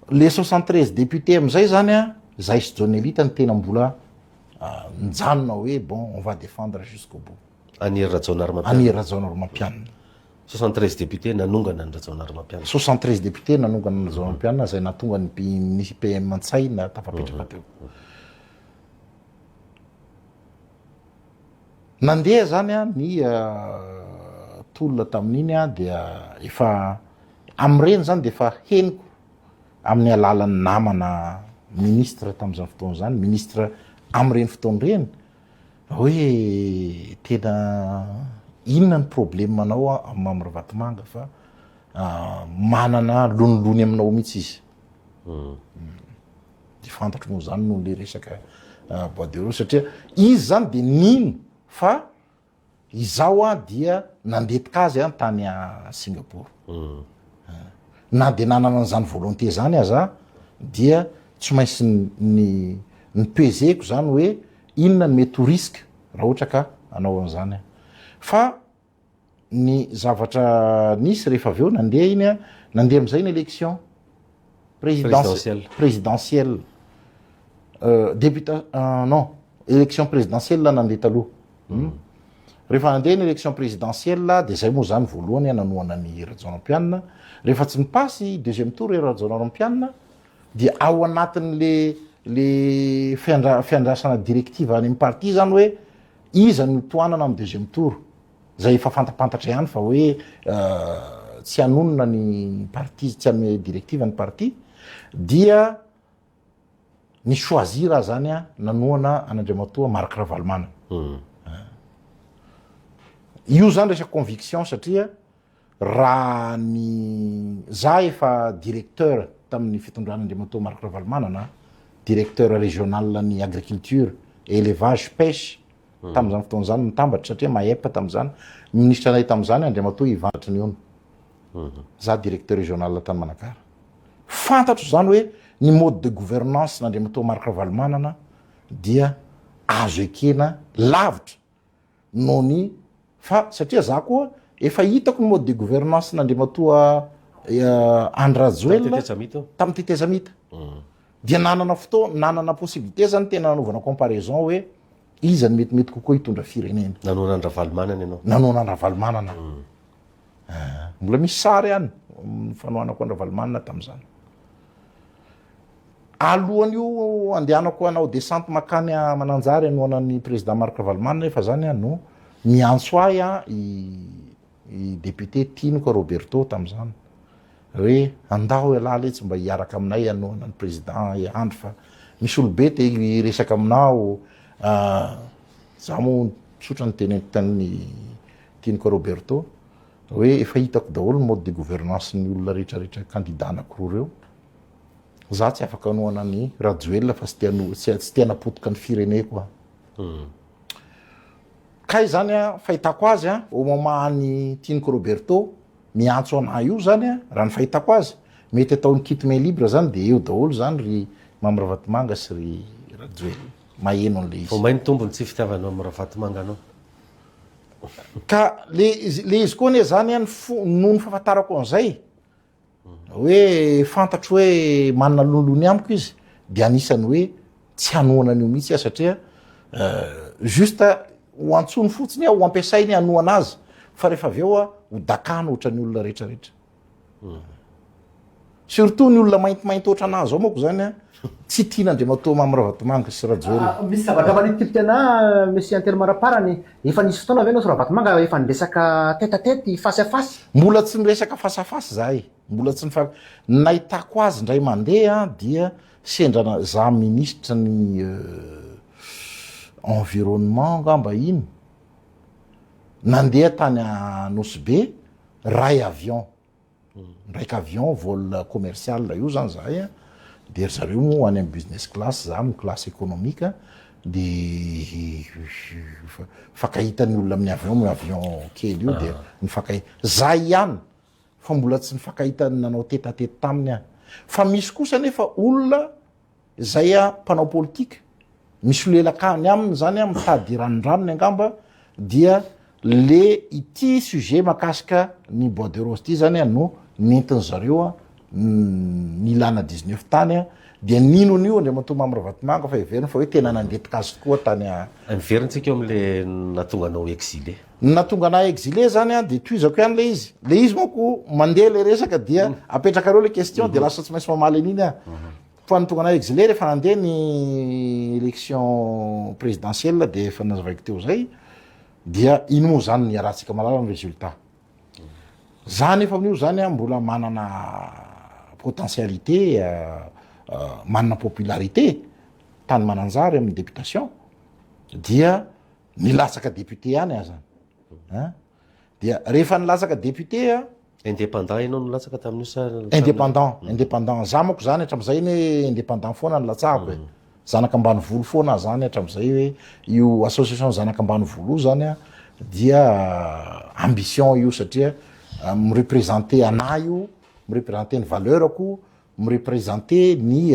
le 73 député am'izay zany zay sy John Nelita ny tena mbola nijanona hoe bon on va défendre jusqu'au bout. Any Rajaonarimampianina. Any Rajaonarimampianina. 73 député nanongana ny Rajaonarimampianina. 73 député nanongana ny Rajaonarimampianina zay natonga ny PM Mantsay na tafapetraka teo. Nandeha zany a ny tolona tamin'iny a dia efa am'ireny zany de efa henoko amin'ny alalan'ny namana ministre tamin'izany fotoana zany, ministre am'ireny fotoana ireny hoe tena inona ny problème anao amin'ny Vatomanga fa manana lonilony aminao mihitsy izy. De fantatro moa zany no le resaka bois de rose satria izy zany de nino fa izao a dia nandetika azy tany a Singapour. Na de nanana an'izany volonté zany aza dia tsy maintsy ny peseko zany hoe inona ny mety ho risque raha ohatra ka anao an'izany. Fa ny zavatra nisy rehefa avy eo nandeha iny a nandeha am'izay ny élection présidentielle non élection présidentielle nandeha taloha. Rehefa nandeha ny élection présidentielle de zay moa zany voalohany nanoana ny Rajaonarimampianina. Rehefa tsy nipasy deuxième tour Rajaonarimampianina dia ao anatin'le fiandrasana directive any amin'ny parti zany hoe iza ny toanana amin'ny deuxième tour. Zay efa fantapantatra ihany fa hoe tsy hanonona ny parti, tsy hanome directive ny parti dia ny choisir zany a nanoana an'Andriamatoa Marc Ravalomanana. Io zany resaka conviction satria raha ny za efa directeur tamin'ny fitondran'Andriamatoa Marc Ravalomanana, directeur régional ny agriculture et élevage pêche tamin'izany fotoana zany nitambatra satria mahepa tamin'izany ministre anay tamin'izany Andriamatoa Ivanatra Niona. Za directeur régional tany Manakara. Fantatro zany hoe ny mode de gouvernance n'Andriamatoa Marc Ravalomanana dia azo ekena lavitra noho ny fa satria za koa efa hitako ny mode de gouvernance n'Andriamatoa Andry Rajoelina tamin'ny Tetezamita. Dia nanana fotoana, nanana possibilité zany tena nanaovana comparaison hoe iza ny metimety kokoa hitondra firenena. Nanoana ny Ravalomanana ianao. Nanoana ny Ravalomanana. Mbola misy sary ihany fanohanako ny Ravalomanana tamin'izany. Alohan'io andehanako hanao descente makany Mananjary hanoana ny président Marc Ravalomanana efa zany no miantso ahy i député Tinoko Roberto tamin'izany hoe andao alala tsy mba hiaraka aminay hanoana ny président Andry fa misy olobe te resaka aminao. Za moa tsotra ny teny Tinoko Roberto hoe efa hitako daholo ny mode de gouvernance ny olona rehetrarehetra candidat anankiroa reo. Za tsy afaka hanoana ny Rajoelina fa tsy tena potika ny fireneko. Kay zany fahitako azy au moment ny Tinoko Roberto miantso anahy io zany raha ny fahitako azy mety atao ny kit main libre zany de eo daholo zany ry Mamy Ravatomanga sy ry Rajoelina maheno an'le izy. Fomba ny tombony tsy fitiavanao amin'ny Ravatomanga anao. Ka le izy koa ne zany noho ny fahafantarako an'izay hoe fantatro hoe manana lolony amiko izy dia anisany hoe tsy hanoana an'io mihitsy satria juste ho antsony fotsiny ho ampiasainy hanoana azy fa rehefa avy eo ho dakana ohatra ny olona rehetrarehetra. Surtout ny olona maintimainty ohatra anazy zao moako zany tsy tian'Andriamatoa Mamy Ravatomanga sy Rajoelina. Misy zavatra manitipika ana Monsieur Antelma Raparany efa nisy fotoana avy anao sy Ravatomanga efa niresaka tête à tête face à face. Mbola tsy niresaka face à face zahay. Mbola tsy nahitako azy indray mandeha dia sendra za ministre ny environnement ngamba iny nandeha tany Nosy-Be ray avion. Ndraiky avion vol commercial io zany zahay de zareo moa any amin'ny business class za amin'ny classe économique de fakahitany olona amin'ny avion kely io de nifakahita za ihany fa mbola tsy nifakahitany nanao tête à tête taminy fa misy kosa nefa olona zay mpanao politika misy lelakany aminy zany mitady ranondranony angamba dia le ity sujet makasika ny bois de rose ty zany no nentiny zareo ny ilana 19 tany a dia ninon'io andriamatoa Mamarivatomanga fa iveriny fa hoe tena nandetika azy tokoa tany Miveritsika eo am'le natonga anao exilé. natonga ana exilé zany a de toizako ihany le izy moko mandeha le resaka dia apetrakareo le question de lasa tsy maintsy mamaly an'iny a fa natonga ana exilé rehefa nandeha ny élection présidentielle de efa nazavaiko teo zay dia iny moa zany ny arahantsika malala ny résultat zany efa amin'io zany a mbola manana potentialité manana popularité tany mananjary amin'ny députation dia nilatsaka député ihany a zany dia rehefa nilatsaka député a Indépendant ianao nolatsaka tamin'io sa indépendant za moko zany hatram'izay ny indépendant foana nilatsahako e zanaka ambany volo foana zany hatram'izay hoe io association zanaka ambany volo zany a dia ambition io satria mireprésenter ana io mireprésenter ny valeurako mireprésenter ny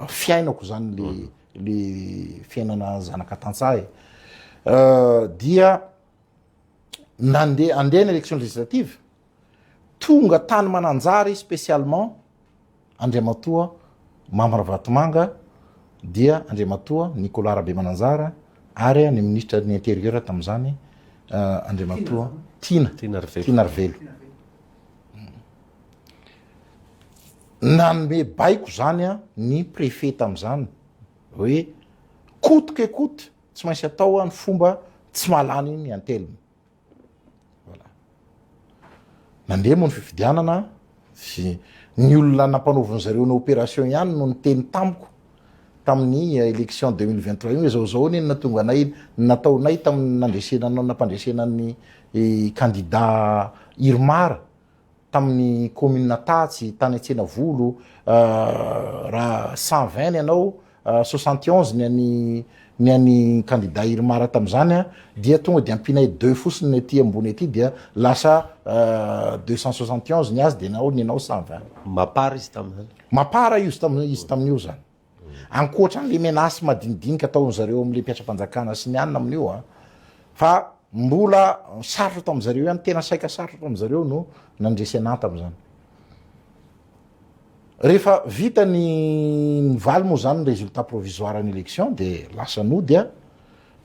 fiainako zany le fiainana zanaka tantsahy dia andeha ny élection législative tonga tany mananjary spécialement Andriamatoa Mamarivatomanga dia Andriamatoa Nicolas Rabe Mananjara ary ny ministre de l'intérieur tam'izany Andriamatoa Tina Rivelo nanome baiko zany a ny préfet tam'izany hoe koto ke koto tsy maintsy atao ny fomba tsy malany ny Antelme. Voilà. Nandeha moa ny fifidianana ny olona nampanaoviny zareo ny opération ihany no niteny tamiko tamin'ny élection 2023 io zao ny natonga anay nataonay tamin'ny nampandresenany candidat Irmara tamin'ny commune Tatsy tany Antsena Volo raha 120 ianao 71 ny any candidat Irmara tam'izany dia tonga dia ampinay 2 fosiny ety ambony ety dia lasa 271 ny azy de nao 120 mapara izy tam'izany mapara izy tamin'io zany ankoatra n'le menace madinidinika ataony zareo am'le mpiatra-panjakana sy ny anina amin'io fa mbola sarotra tam'zareo ihany tena saika sarotra tam'zareo no nandresy anà tam'izany rehefa vita ny valy moa zany résultat provisoire ny élection de lasa dia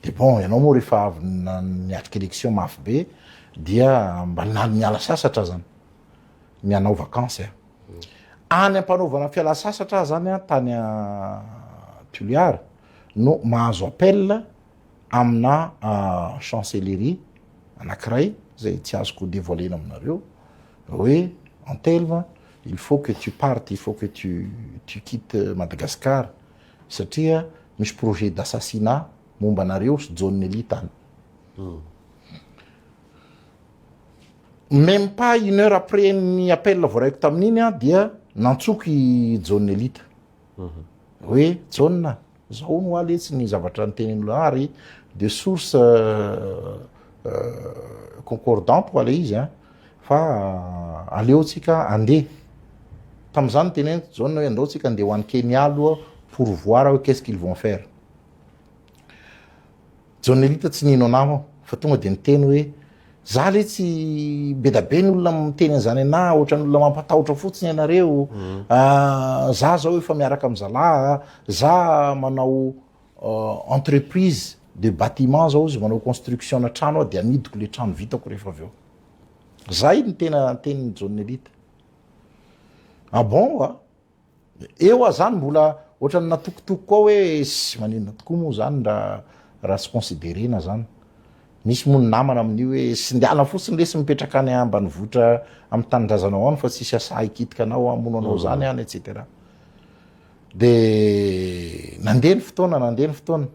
de bon ianao moa rehefa avy niatrika élection mafy be dia mba miala sasatra zany mianao vacances any ampanaovana fiala sasatra zany tany Tuliara no mahazo appel amina chancellerie anankiray zay tsy azoko dévoiler aminareo hoe Antelme il faut que tu partes, il faut que tu quittes Madagascar satria misy projet d'assassinat momba anareo sy John Nelly tany. Même pas une heure après ny appel voaraiko tamin'iny dia nantsoky John Nelly hoe John zao no aletsy ny zavatra nitenen'olo ary de source concordante ho ale izy fa aleotsika andeha tam'izany teneny John hoe andaotsika andeha ho any Kenya aloha pour voir hoe qu'est-ce qu'ils vont faire. John Nelly tsy nino anamo fa tonga de niteny hoe za le tsy bedabe ny olona miteny an'izany ana ohatran'ny olona mampatahotra fotsiny ianareo za zao efa miaraka am'zalahy za manao entreprise de bâtiment zao izy manao construction na trano de amidiko le trano vitako rehefa avy eo zay ny tena teny John Nelly. Ah bon eo zany mbola ohatran'ny natokotoko koa hoe sy maninona tokoa moa zany raha tsy considérena zany misy moa ny namana amin'io hoe sy ndiana fotsiny le sy mipetraka any ambany vohitra amin'ny tanindrazanao any fa tsisy asa hikitika anao amono anao zany any etc. De nandeha ny fotoana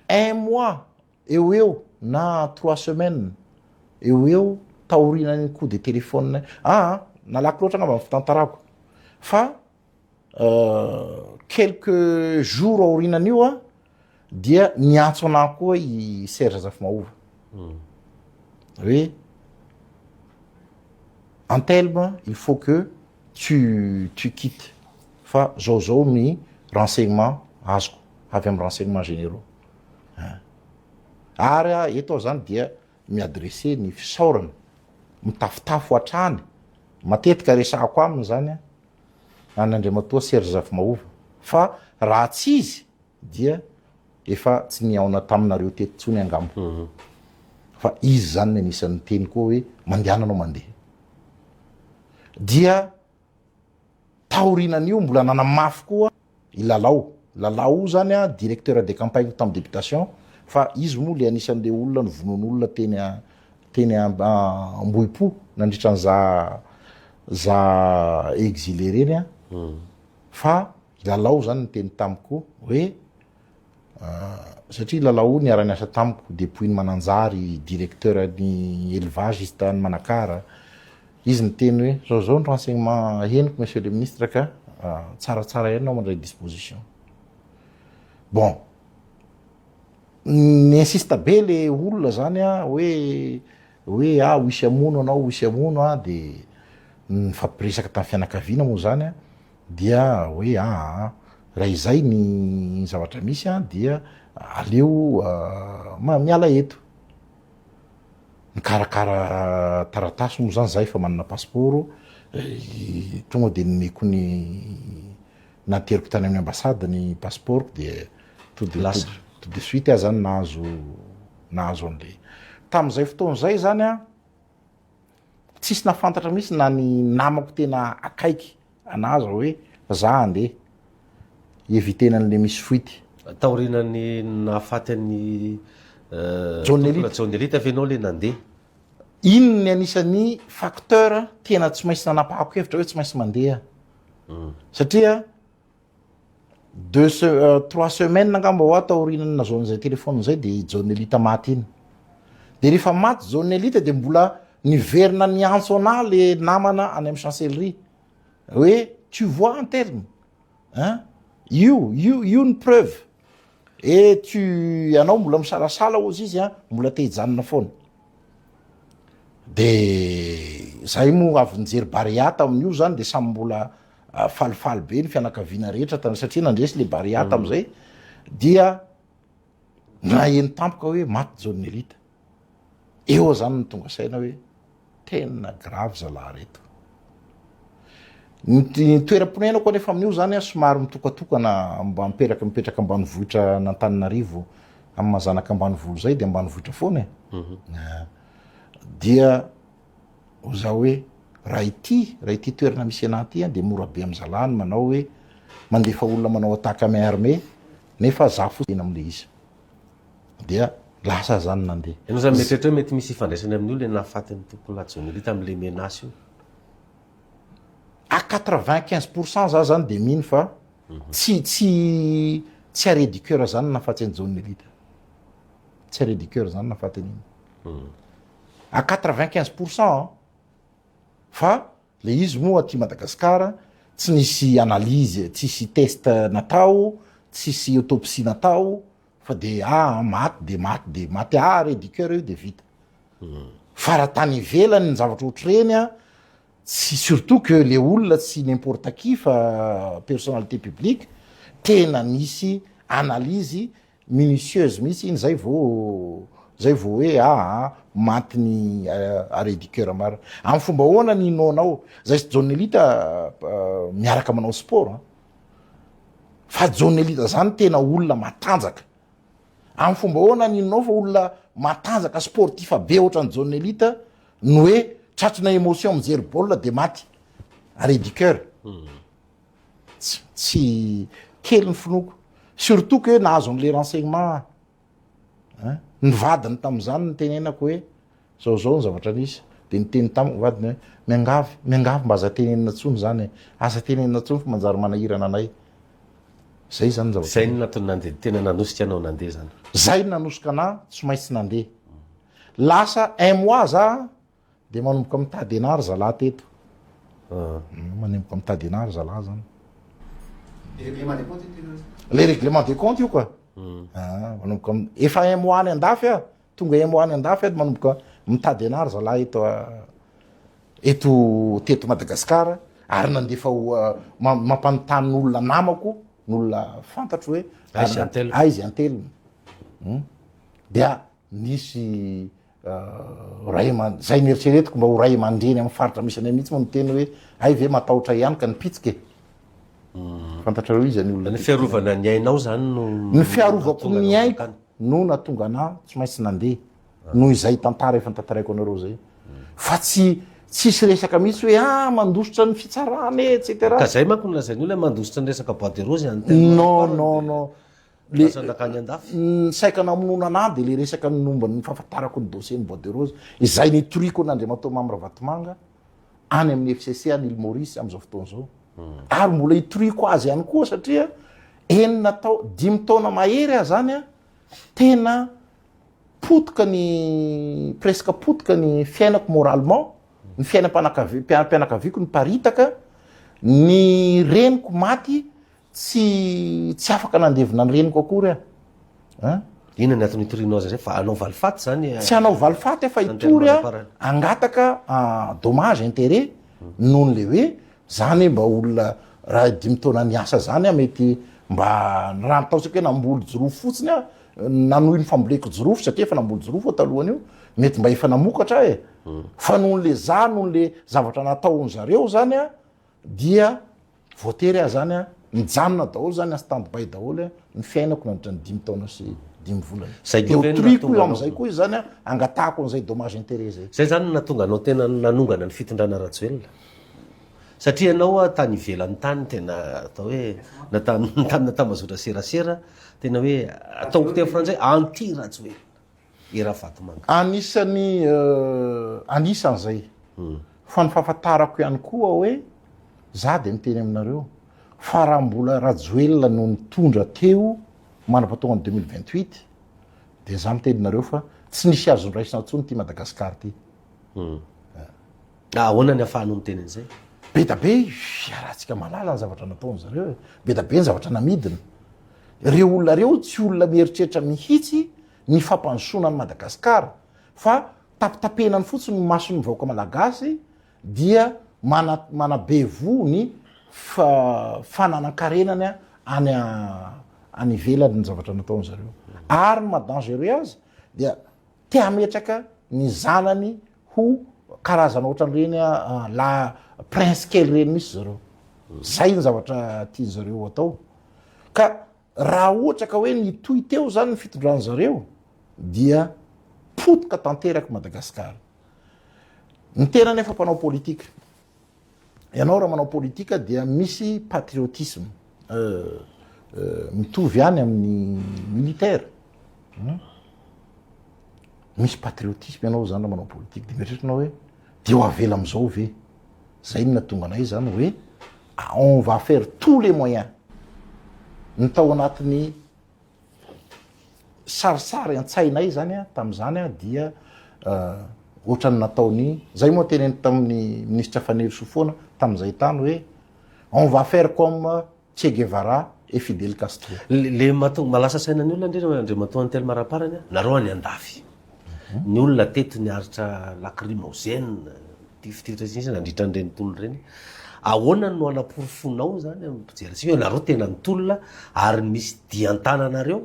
un mois eo na 3 semaines eo taorinany coup de téléphone nalako loatra ngamba fitantarako fa quelques jours aorinan'io dia niantso ana koa i Serge Zafimahova oui Antelme il faut que tu quittes fa zao ny renseignement azoko avy amin'ny renseignement généraux ary eto zany dia miadressé ny fisaorana mitafitafo hatrany matetika resako aminy zany a an'Andriamatoa Serge Zavomahova fa raha tsy izy dia efa tsy niaona taminareo teto tsony angamo fa izy zany ny anisan'ny teny koa hoe mandehananao mandeha dia taorinan'io mbola nanamafy koa Lalao zany a directeur de campagne tamin'ny députation fa izy moa le anisan'le olona ny vonon'olona teny Ambohipo nandritran'za exilé reny a fa Lalao zany ny teny tamiko hoe satria Lalao niara-niasa tamiko depuis ny Mananjary directeur ny élevage izy tany Manakara izy ny teny hoe zao ny renseignement heniko monsieur le ministre ka tsaratsara ianao mandray disposition bon ny insista be le olona zany a hoe hoisy amono anao hoisy amono a de nifampiresaka tamin'ny fianakaviana moa zany a dia hoe raha izay ny zavatra misy a dia aleo miala eto nikarakara taratasy moa zany zay fa manana passeport tonga de nomeko ny nateriko tany amin'ny ambassade ny passeport de tout de suite a zany nahazo an'le tamin'izay fotoan'izay zany a tsisy nafantatra mihitsy na ny namako tena akaiky anazy hoe za andeha evitenan'le misy fuity taorinany nahafaty an'ny Jonelita venao le nandeha iny ny anisan'ny facteur tena tsy maintsy nanapahako hevitra hoe tsy maintsy mandeha satria 3 semaines angamba ho taorinany nazaon'izay telefôny zay de Jonelita maty iny de rehefa maty Jonelita de mbola niverina niantso ana le namana any amin'ny chancellerie hoe tu vois en terme io ny preuve et anao mbola misalasala ozy izy mbola te hijanona foana de zay moa avy nijery bariata amin'io zany de samy mbola falifaly be ny fianakaviana rehetra tany satria nandresy le bariata am'izay dia naheno tampoka hoe maty Jonelita eo zany ny tonga saina hoe tena grave zalahy reto ny toeram-ponenako anefa amin'io zany somary mitokatokana mba mipetraka ambanivohitra n'Antananarivo amin'ny mazanaka ambanivolo zay de ambanivohitra foana dia za hoe raha ity toerana misy anahy ty de mora be am'zalany manao hoe mandefa olona manao ataka amy armée nefa za fotsiny am'le izy dia lasa zany nandeha ianao zany mietrehitra hoe mety misy ifandraisany amin'io le nahafaty ny tompony la Jonelita am'le menace io à 95% za zany de mino fa tsy arrêt du cœur zany nahafaty any Jonelita tsy arrêt du cœur zany nahafaty an'iny à 95% fa le izy moa aty Madagasikara tsy nisy analyse tsisy test natao tsisy autopsie natao fa de maty arrêt du cœur io de vita fa raha tany ivelany ny zavatra ohatreny tsy surtout que le olona tsy n'importe qui fa personnalité publique tena nisy analyse minutieuse mihitsy iny zay vao hoe maty ny arrêt du cœur mara amin'ny fomba hoana ny inonao zay sy Jonelita miaraka manao sport fa Jonelita zany tena olona matanjaka amin'ny fomba hoana ny inonao fa olona matanjaka sportif be ohatran'ny Jonelita no hoe tratrina émotion mijery baolina de maty arrêt du cœur tsy kely ny finoko surtout que nahazo an'le renseignement ny vadiny tam'zany ny tenenako hoe zao ny zavatra nisy de niteny tamiko vadiny hoe miangavy mba aza tenenina tsony zany asa tenenina tsony fa manjary manahirana anay zay zany zavatra zay natony nandeha tena nanosika anao nandeha zany zay nanosika ana tsy maintsy nandeha lasa 1 mois za de manomboka mitady anary zalahy teto manomboka mitady anary zalahy zany le règlement des comptes io quoi manomboka efa 1 mois any andafy tonga 1 mois any andafy de manomboka mitady anary zalahy eto teto Madagasikara ary nandefa mampanontany n'olona namako n'olona fantatro hoe aizy antelo dia nisy zay nieritreretiko mba ho ray aman-dreny amin'ny faritra misy anay mihitsy moa ny teny hoe ay ve matahotra ihany ka nipitsika fantatrareo izy any olona ny fiarovana ny ainao zany no ny fiarovako ny aiko no natonga ana tsy maintsy nandeha noho izay tantara efa nitantaraiko anareo zay fa tsisy resaka mihitsy hoe mandositra ny fitsarana etc ka zay manko nolazainy olona mandositra ny resaka bois de rose any non sanakany andafy ny saika namonona ana de le resaka nomba ny fahafantarako ny dossier ny bois de rose izay nitoriko n'Andriamantoa Mamra Vatomanga any amin'ny FCC any Île Maurice am'izao fotoana zao ary mbola hitoriko azy ihany koa satria 5 taona mahery ahy zany tena potika presque potika ny fiainako moralement ny fiainam-pianakaviako ny paritaka ny reniko maty tsy afaka nandevina ny reniko akory ina ny atony hitorianao azy zay fa anao valifaty zany tsy anao valifaty fa hitory angataka dommage intérêt noho nle hoe zany mba olona raha 5 taona niasa zany mety mba raha nataotsika hoe namboly jorofo fotsiny nanohy ny famboleko jorofo satria efa namboly jorofo talohany io mety mba efa namokatra fa noho nle noho nle zavatra nataony zareo zany dia voatery zany mijanona daholo zany stand by daholo ny fiainako nandritra ny 5 taona sy 5 volana triko io am'izay koa izy zany angatahako an'izay dommage intérêt zay zany natonga anao tena nanongana ny fitondrana Ratjoelina satria anao tany ivelan'ny tany tena atao hoe natamazotra serasera tena hoe ataoko teo frantsay anti Ratjoelina era Vatomanga anisan'zay fa ny fahafantarako ihany koa hoe za de miteny aminareo fa raha mbola Ratjoelina no nitondra teo manam-potoana 2028 de za miteninareo fa tsy nisy azondraisina ntsony ty Madagasikara ty ahoana ny afahanao miteny an'izay be da be rahatsika malala ny zavatra nataony zareo be da be ny zavatra namidina reo olona reo tsy olona mieritreritra mihitsy ny fampandrosoana ny Madagasikara fa tapitapenany fotsiny ny masony vahoaka malagasy dia mana be vony fananakarenany any ivelany ny zavatra nataony zareo ary ny madangereux azy dia tia ametraka ny zanany ho karazana ohatran'ireny la prince kely reny misy zareo zay ny zavatra tia zareo atao ka raha ohatra ka hoe nitoy teo zany ny fitondrany zareo dia potika tanteraky Madagasikara ny tena nefa mpanao politika ianao raha manao politika dia misy patriotisme mitovy any amin'ny militaire misy patriotisme ianao zany raha manao politika de mieritrerinao hoe de ho avela am'izao ve zay no natonga anay zany hoe on va faire tous les moyens ny tao anatin'ny sarisary an-tsainay zany tam'zany dia ohatrany nataony zay moa teneny tamin'ny ministre Fanery Sofoana tam'izay tany hoe on va faire comme Che Guevara et Fidel Castro le malasa saina ny olona Andriamantoa Antelo Maraparany nareo any andafy ny olona teto niaritra lacrymogène tifititrasiny nandritra an'ireny tolo reny ahoana no anaporofonao zany ampijerisika hoe nareo tena nitolona ary misy diantananareo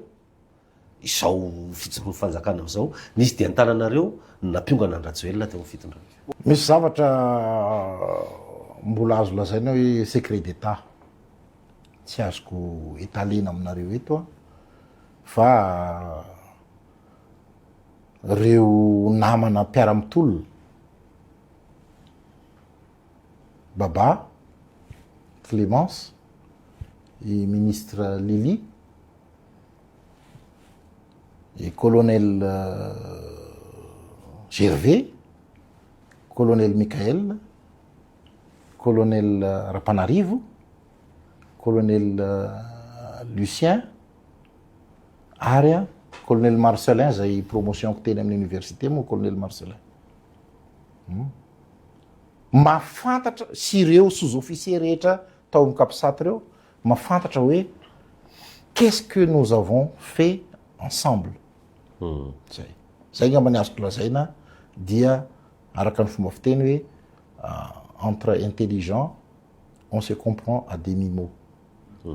izao fijorono fanjakana am'izao nisy diantananareo nampiongana ny Ratjoelina teo amin'ny fitondrana misy zavatra mbola azo lazaina hoe secret d'état tsy azoko etalena aminareo eto fa reo namana mpiara-mitolona Baba Clémence et ministre Lily et colonel Gervais, colonel Michael, colonel Rapanarivo, colonel Lucien, Aria, colonel Marcelin, zay promotion ko teny amin'ny université mo colonel Marcelin. Mafantatra sy ireo sous-officier rehetra tao amin'ny kapisaty reo mafantatra hoe qu'est-ce que nous avons fait ensemble zay ngamba ny azoko lazaina dia araka ny fomba fiteny hoe entre intelligents on se comprend à demi-mot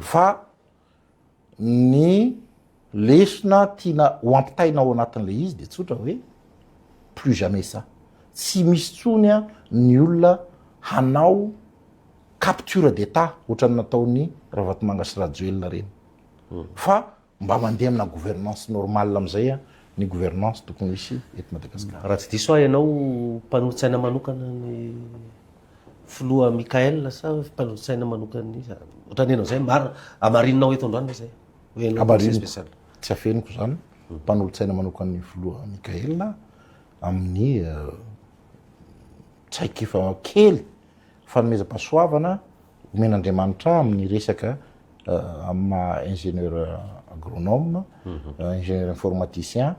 fa ny lesona tiana ho ampitaina ao anatin'le izy de tsotra hoe plus jamais ça tsy misy tsony a ny olona hanao capture d'état ohatrany nataony Ravatomanga sy Rajoelina reny fa mba mandeha amina gouvernance normale am'izay a ny gouvernance tokony misy eto Madagasikara. Raha tsy diso ahy ianao mpanolotsaina manokana ny filoha Mikael sa mpanolotsaina manokany ohatrany ianao zay amarinonao eto androany zay amarinona tsy afeniko zany mpanolotsaina manokany filoha Mikael amin'ny tsaikefa kely fanomezam-pahasoavana omen'Andriamanitra amin'ny resaka amina ingénieur agronome ingénieur informaticien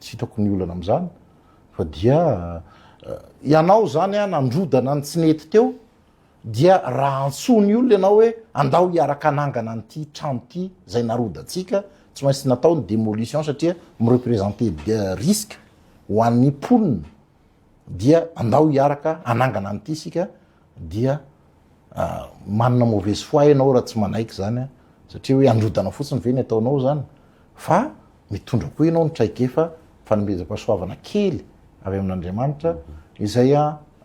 tsy hitako ny olana am'izany fa dia ianao zany a nandrodana ny tsinety teo dia raha antsony olona ianao hoe andao hiaraka anangana an'ity trano ity zay narodantsika tsy maintsy natao ny démolition satria mireprésenter risque ho an'ny mponina dia andao hiaraka anangana an'ity sika dia manana mauvaise foi ianao raha tsy manaiky zany a satria hoe androdana fotsiny ve ny ataonao zany fa mitondra koa ianao ny traikefa fanomezam-pahasoavana kely avy amin'Andriamanitra izay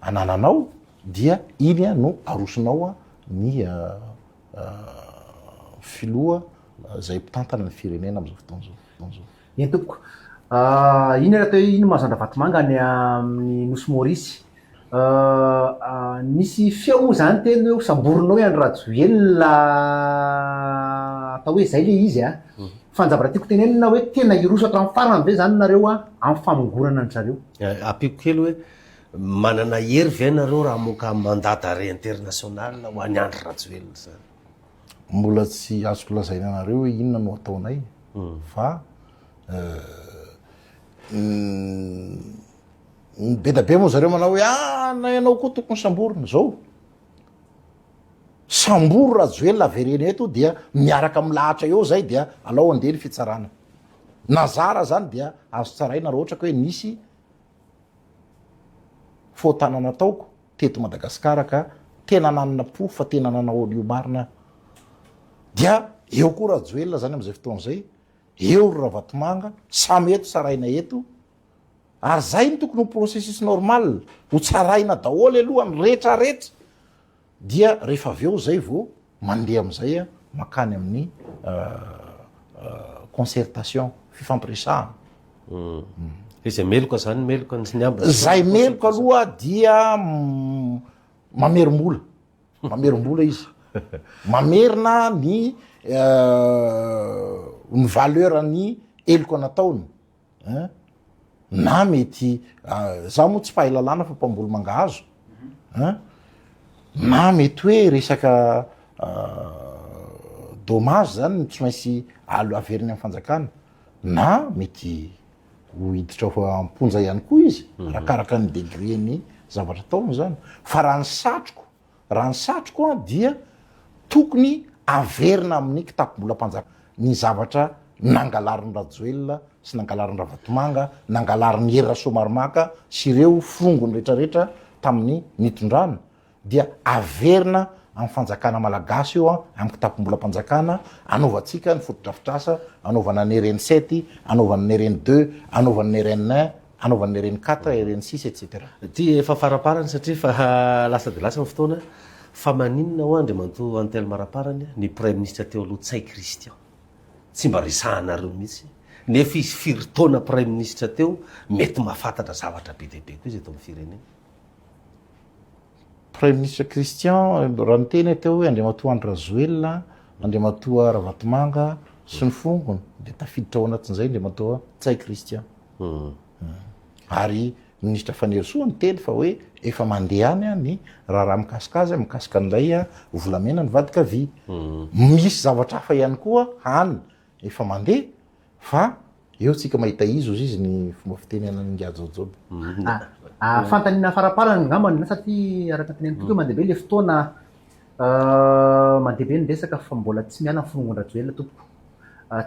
anananao dia iny no arosonao ny filoha zay mpitantana ny firenena am'izao fotoan'izao. Eny tompoko iny raha teo iny Mazandra Vatomanga ny amin'ny Nosy Maurice nisy feo zany teny hoe samborinao Andry Rajoelina atao hoe zay le izy fanjavara tiako tenenina hoe tena iroso hatramin'ny farany ve zany nareo amin'ny famongorana ny zareo. Apiko kely hoe manana hery ve nareo raha moka mandat d'arrêt international ho an'ny Andry Rajoelina zany. Mbola tsy azoko lazaina anareo hoe inona no ataonay fa be da be moa zareo manao hoe na ianao koa tokony samborina zao sambory Rajoelina avereny eto dia miaraka milahatra eo zay dia alao andeha ny fitsarana nazara zany dia azo tsaraina raha ohatra ka hoe nisy fôtanana ataoko teto Madagasikara ka tena nanana po fa tena nanao oliomarina dia eo koa Rajoelina zany am'izay fotoan'izay eo Ravatomanga samy eto tsaraina eto ary zay ny tokony ho processus normal ho tsaraina daholy aloha ny rehetrarehetra dia rehefa avy eo zay vao mandeha am'izay makany amin'ny concertation fifampiresahana izay meloka zany meloka ny amba zay meloka aloha dia mamerimbola mamerimbola izy mamerina ny valeur ny eloko nataony na mety za moa tsy pahalalana fa mpamboly mangahazo na mety hoe resaka dommage zany tsy maintsy averiny amin'ny fanjakana na mety ho hiditra ho amponja ihany koa izy arakaraka ny degré ny zavatra taony zany fa raha ny satroko dia tokony averina amin'ny kitapom-bolam-panjaka ny zavatra nangalarin'ny Rajoelina sy nangalarin'ny Ravatomanga nangalarin'ny Hery Rasoamaromaka sy ireo fongony rehetrarehetra tamin'ny nitondrana dia averina amin'ny fanjakana malagasy eo amin'ny kitapom-bolam-panjakana anaovantsika ny fotodrafitrasa anaovana ny RN7 anaovana ny RN2 anaovana ny RN1 anaovana ny RN4 RN6 etc. Ty efa faraparany satria fa lasa de lasa ny fotoana fa maninona ho Andriamanto Antelo Maraparany ny premier ministre teo aloha Tsay Christian tsy mba resahanareo mihitsy nefa izy firy-taona premier ministre teo mety mahafantatra zavatra be dia be koa izy eto amin'ny firenena. Premier ministre Christian raha ny teny teo hoe Andriamatoa Andry Rajoelina Andriamatoa Ravatomanga sy ny fongony dia tafiditra ao anatin'izay Andriamatoa Tsay Christian ary ministra fanerosoa ny teny fa hoe efa mandeha any ny raha mikasika an'ilay volamena ny vadika vy misy zavatra hafa ihany koa hany efa mandeha fa eo tsika mahita izy ny fomba fitenenany Ngiajojoby fantanina faraparany ngambany satria araka teneny tokoa mandeha be le fotoana mandeha be ny resaka fa mbola tsy miala ny fonongony Rajoelina tompoko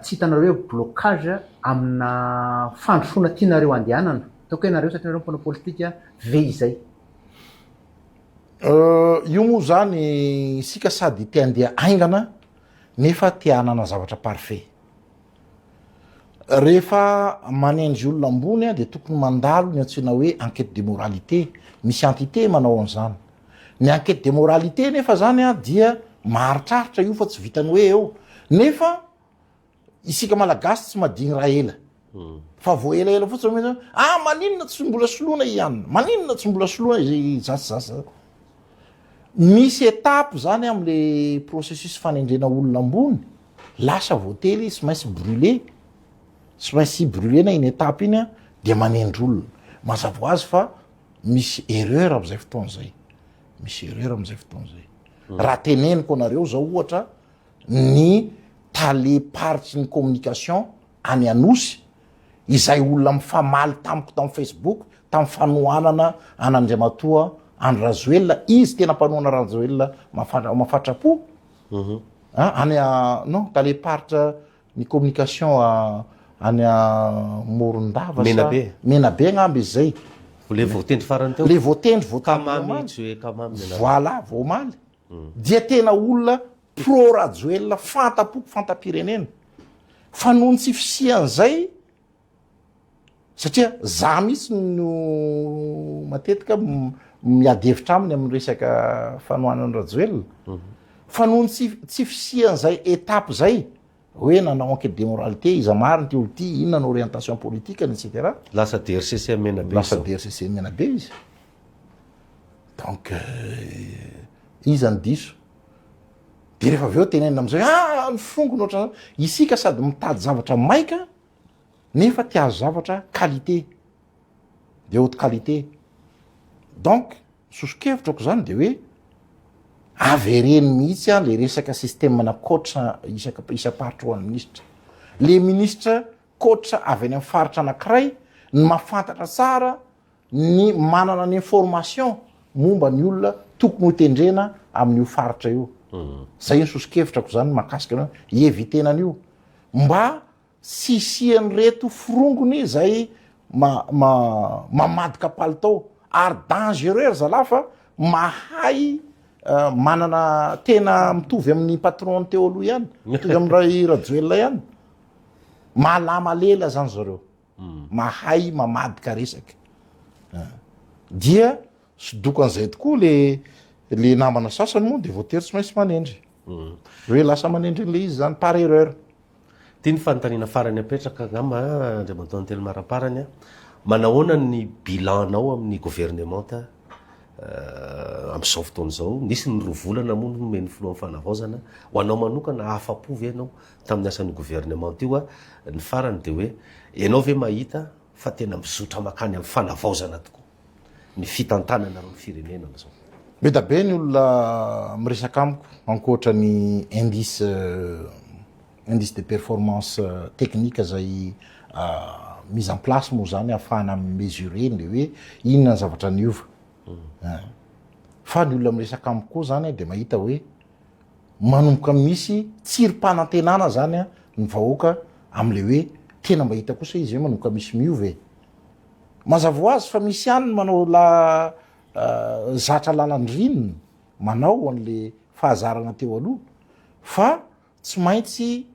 tsy hitanareo hoe blocage amina fandrosoana tianareo andehanana taoko ianareo satria nareo mpana politika ve izay io moa zany isika sady te andeha aingana nefa te hanana zavatra parfait rehefa manendry olona ambony a de tokony mandalo ny antsoina hoe enquête de moralité. Misy entité manao an'izany. Ny enquête de moralité nefa zany a dia maharitraritra io fa tsy vitany hoe eo nefa isika malagasy tsy madigny raha ela fa vo elaela fotsiny hoe maninona tsy mbola soloana ihany, maninona tsy mbola soloana izy zasazasa. Misy étape zany am'le processus fanendrena olona ambony lasa voately sy maintsy brûlé, sy maintsy brûlé na iny étape iny a de manendry olona. Mazava ho azy fa misy erreur am'izay fotoana zay, misy erreur am'izay fotoana zay. Raha teneniko anareo zao ohatra ny taleparitry ny communication any Anosy izay olona mifamaly tamiko tamin'ny Facebook tamin'ny fanohanana an'Andriamatoa Andry Rajoelina, izy tena mpanohana Rajoelina mafatrapo any non taleparitra ny communication any Morondava Menabe ngamby izy zay le voatendry farany teo le voatendry kamamy tsy hoe kamamy voilà voamaly dia tena olona pro Rajoelina fantapoko fantapirenena fa noho ny tsy fisian'izay satria za mihitsy no matetika miady hevitra aminy amin'ny resaka fanohanany Rajoelina fa noho ny tsy fisian'izay étape zay hoe nanao enquête de moralité iza mariny ty olo ty inona ny orientation politique etc. lasa DRCC mena be lasa DRCC mena be izy donc iza ny diso de rehefa avy eo tenenina am'izay ny fongony ohatrany isika sady mitady zavatra maika nefa ti azo zavatra qualité de haute qualité. Donc sosokevitra zany de hoe avereny mihitsy a le resaka système na coach isa-paritra ho an'ny ministre. Le ministre coach avy any amin'ny faritra anankiray ny mahafantatra tsara ny manana ny information momba ny olona tokony ho tendrena amin'io faritra io. Zay ny sosokevitra zany mahakasika anao evitenan'io mba sisiany reto firongony zay mamadika palitao ary dangereux zala fa mahay manana tena mitovy amin'ny patron teo aloha ihany mitovy amin'ny Rajoelina ihany malama lela zany zareo mahay mamadika resaka dia sodoko an'izay tokoa le namana sasany moa de voatery tsy maintsy manendry hoe lasa manendry le izy zany par erreur. Ty ny fanontaniana farany apetraka gama Andriamatoa Antelo Maraparany a manahoana ny bilanao amin'ny gouvernement amin'izao fotoana izao nisy ny roa volana moa no meny filohan'ny fanavaozana ho anao manokana afa-po ve anao tamin'ny asan'ny gouvernement io a ny farany de hoe ianao ve mahita fa tena mizotra makany amin'ny fanavaozana tokoa ny fitantanana ro ny firenena am'izao. Be da be ny olona miresaka amiko ankoatra ny indice de performance technique zay mise en place moa zany ahafahana mesurer le hoe inona ny zavatra niova. Fa ny olona miresaka amiko koa zany de mahita hoe manomboka misy tsirim-panantenana zany ny vahoaka am'le hoe tena mahita kosa izy hoe manomboka misy miova e. Mazava ho azy fa misy ihany manao zatra lalandrinina manao an'le fahazarana teo aloha fa tsy maintsy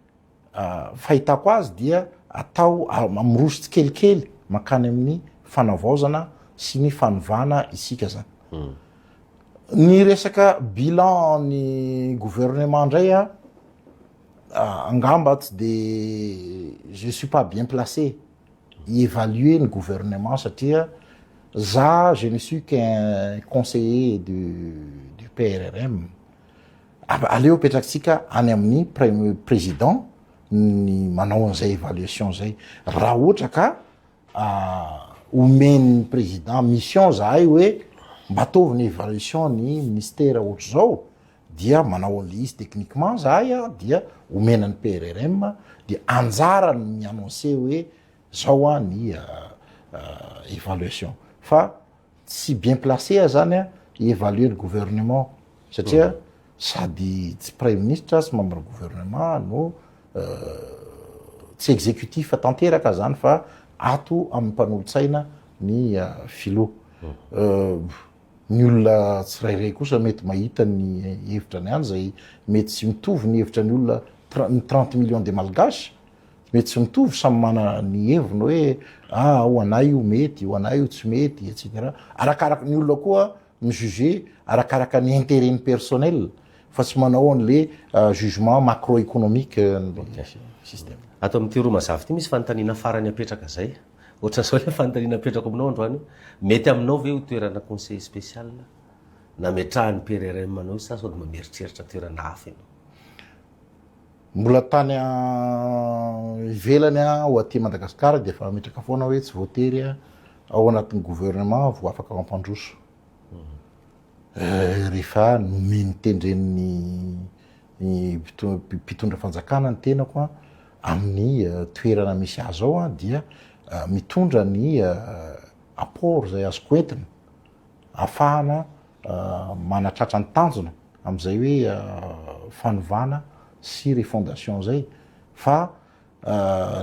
fahitako azy dia atao miroso tsikelikely makany amin'ny fanavaozana sy ny fanovana isika zany. Ny resaka bilan ny gouvernement ndray angamba tsy de je suis pas bien placé évaluer ny gouvernement satria je ne suis qu'un conseiller du PRRM. Aleo petraksika any amin'ny président ny manao an'izay évaluation zay raha ohatra ka omeny président mission zahay hoe mba ataovy ny évaluation ny ministère ohatra zao dia manao an'le izy techniquement zahay dia omenany PRRM dia anjarany miannoncer hoe zao ny évaluation fa tsy bien placé zany évaluer le gouvernement satria sady tsy premier ministre sy membre gouvernement no tsy exécutif tanteraka zany fa ato amin'ny mpanolotsaina ny filo. Ny olona tsirairay kosa mety mahita ny hevitra ny any zay mety tsy mitovy ny hevitra ny olona 30 millions de malgache mety tsy mitovy samy mana ny heviny hoe ho anay io mety, ho anay io tsy mety, etc. Arakaraka ny olona koa mijuge arakaraka ny intérêt personnel fa tsy manao an'le jugement macroéconomique système. Ato amin'ity roa mazavy ity misy fanontaniana farany apetraka zay. Ohatran'izao le fanontaniana apetrako aminao androany, mety aminao ve ho toerana conseil spécial na metrahan'ny PRRM manao sa sao de mameritseritra toerana hafa ianao? Mbola tany ivelany ho aty Madagasikara de efa metraka foana hoe tsy voatery ao anatin'ny gouvernement vo afaka mampandroso. Rehefa nomeny tendren'ny mpitondra fanjakana ny tenako amin'ny toerana misy azy ao dia mitondra ny apport zay azoko entina ahafahana manatratra ny tanjona am'izay hoe fanovana sy refondation zay fa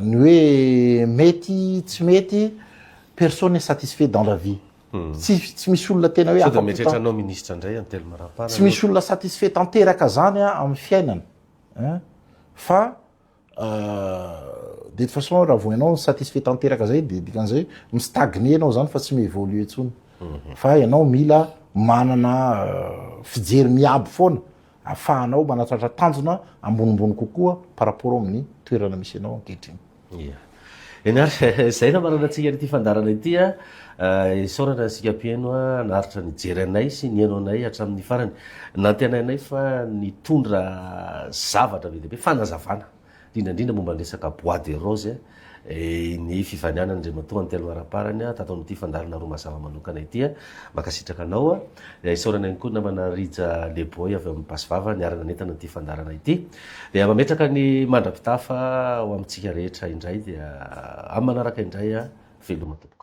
ny hoe mety tsy mety personne est satisfait dans la vie. Tsy misy olona tena hoe afaka metretranao ministre ndray antelo marapara. Tsy misy olona satisfait tanteraka zany amin'ny fiainana. Fa de toute façon raha voanao satisfait tanteraka zay de dikan'izay mistagné anao zany fa tsy mi-évoluer intsony. Fa ianao mila manana fijery miabo foana ahafahanao manatratra tanjona ambonimbony kokoa par rapport amin'ny toerana misy anao ankehitriny. Enary zay na maranatsika ity fandarana ity isaorana sika pieno naritra ny jery anay sy ny eno anay hatramin'ny farany nantenainay fa nitondra zavatra be dehibe fanazavana indrindrindra momba resaka bois de rose ny fivanianana ndray matoa antelo maraparany tatao amin'ity fandarana roa mazava manokana ity makasitraka anao isaorana ihany koa namana rija leboy avy amin'ny pasivava niarana netana ity fandarana ity dia mametraka ny mandrapitafa ho amintsika rehetra indray dia amin'ny manaraka indray veloma tokoa.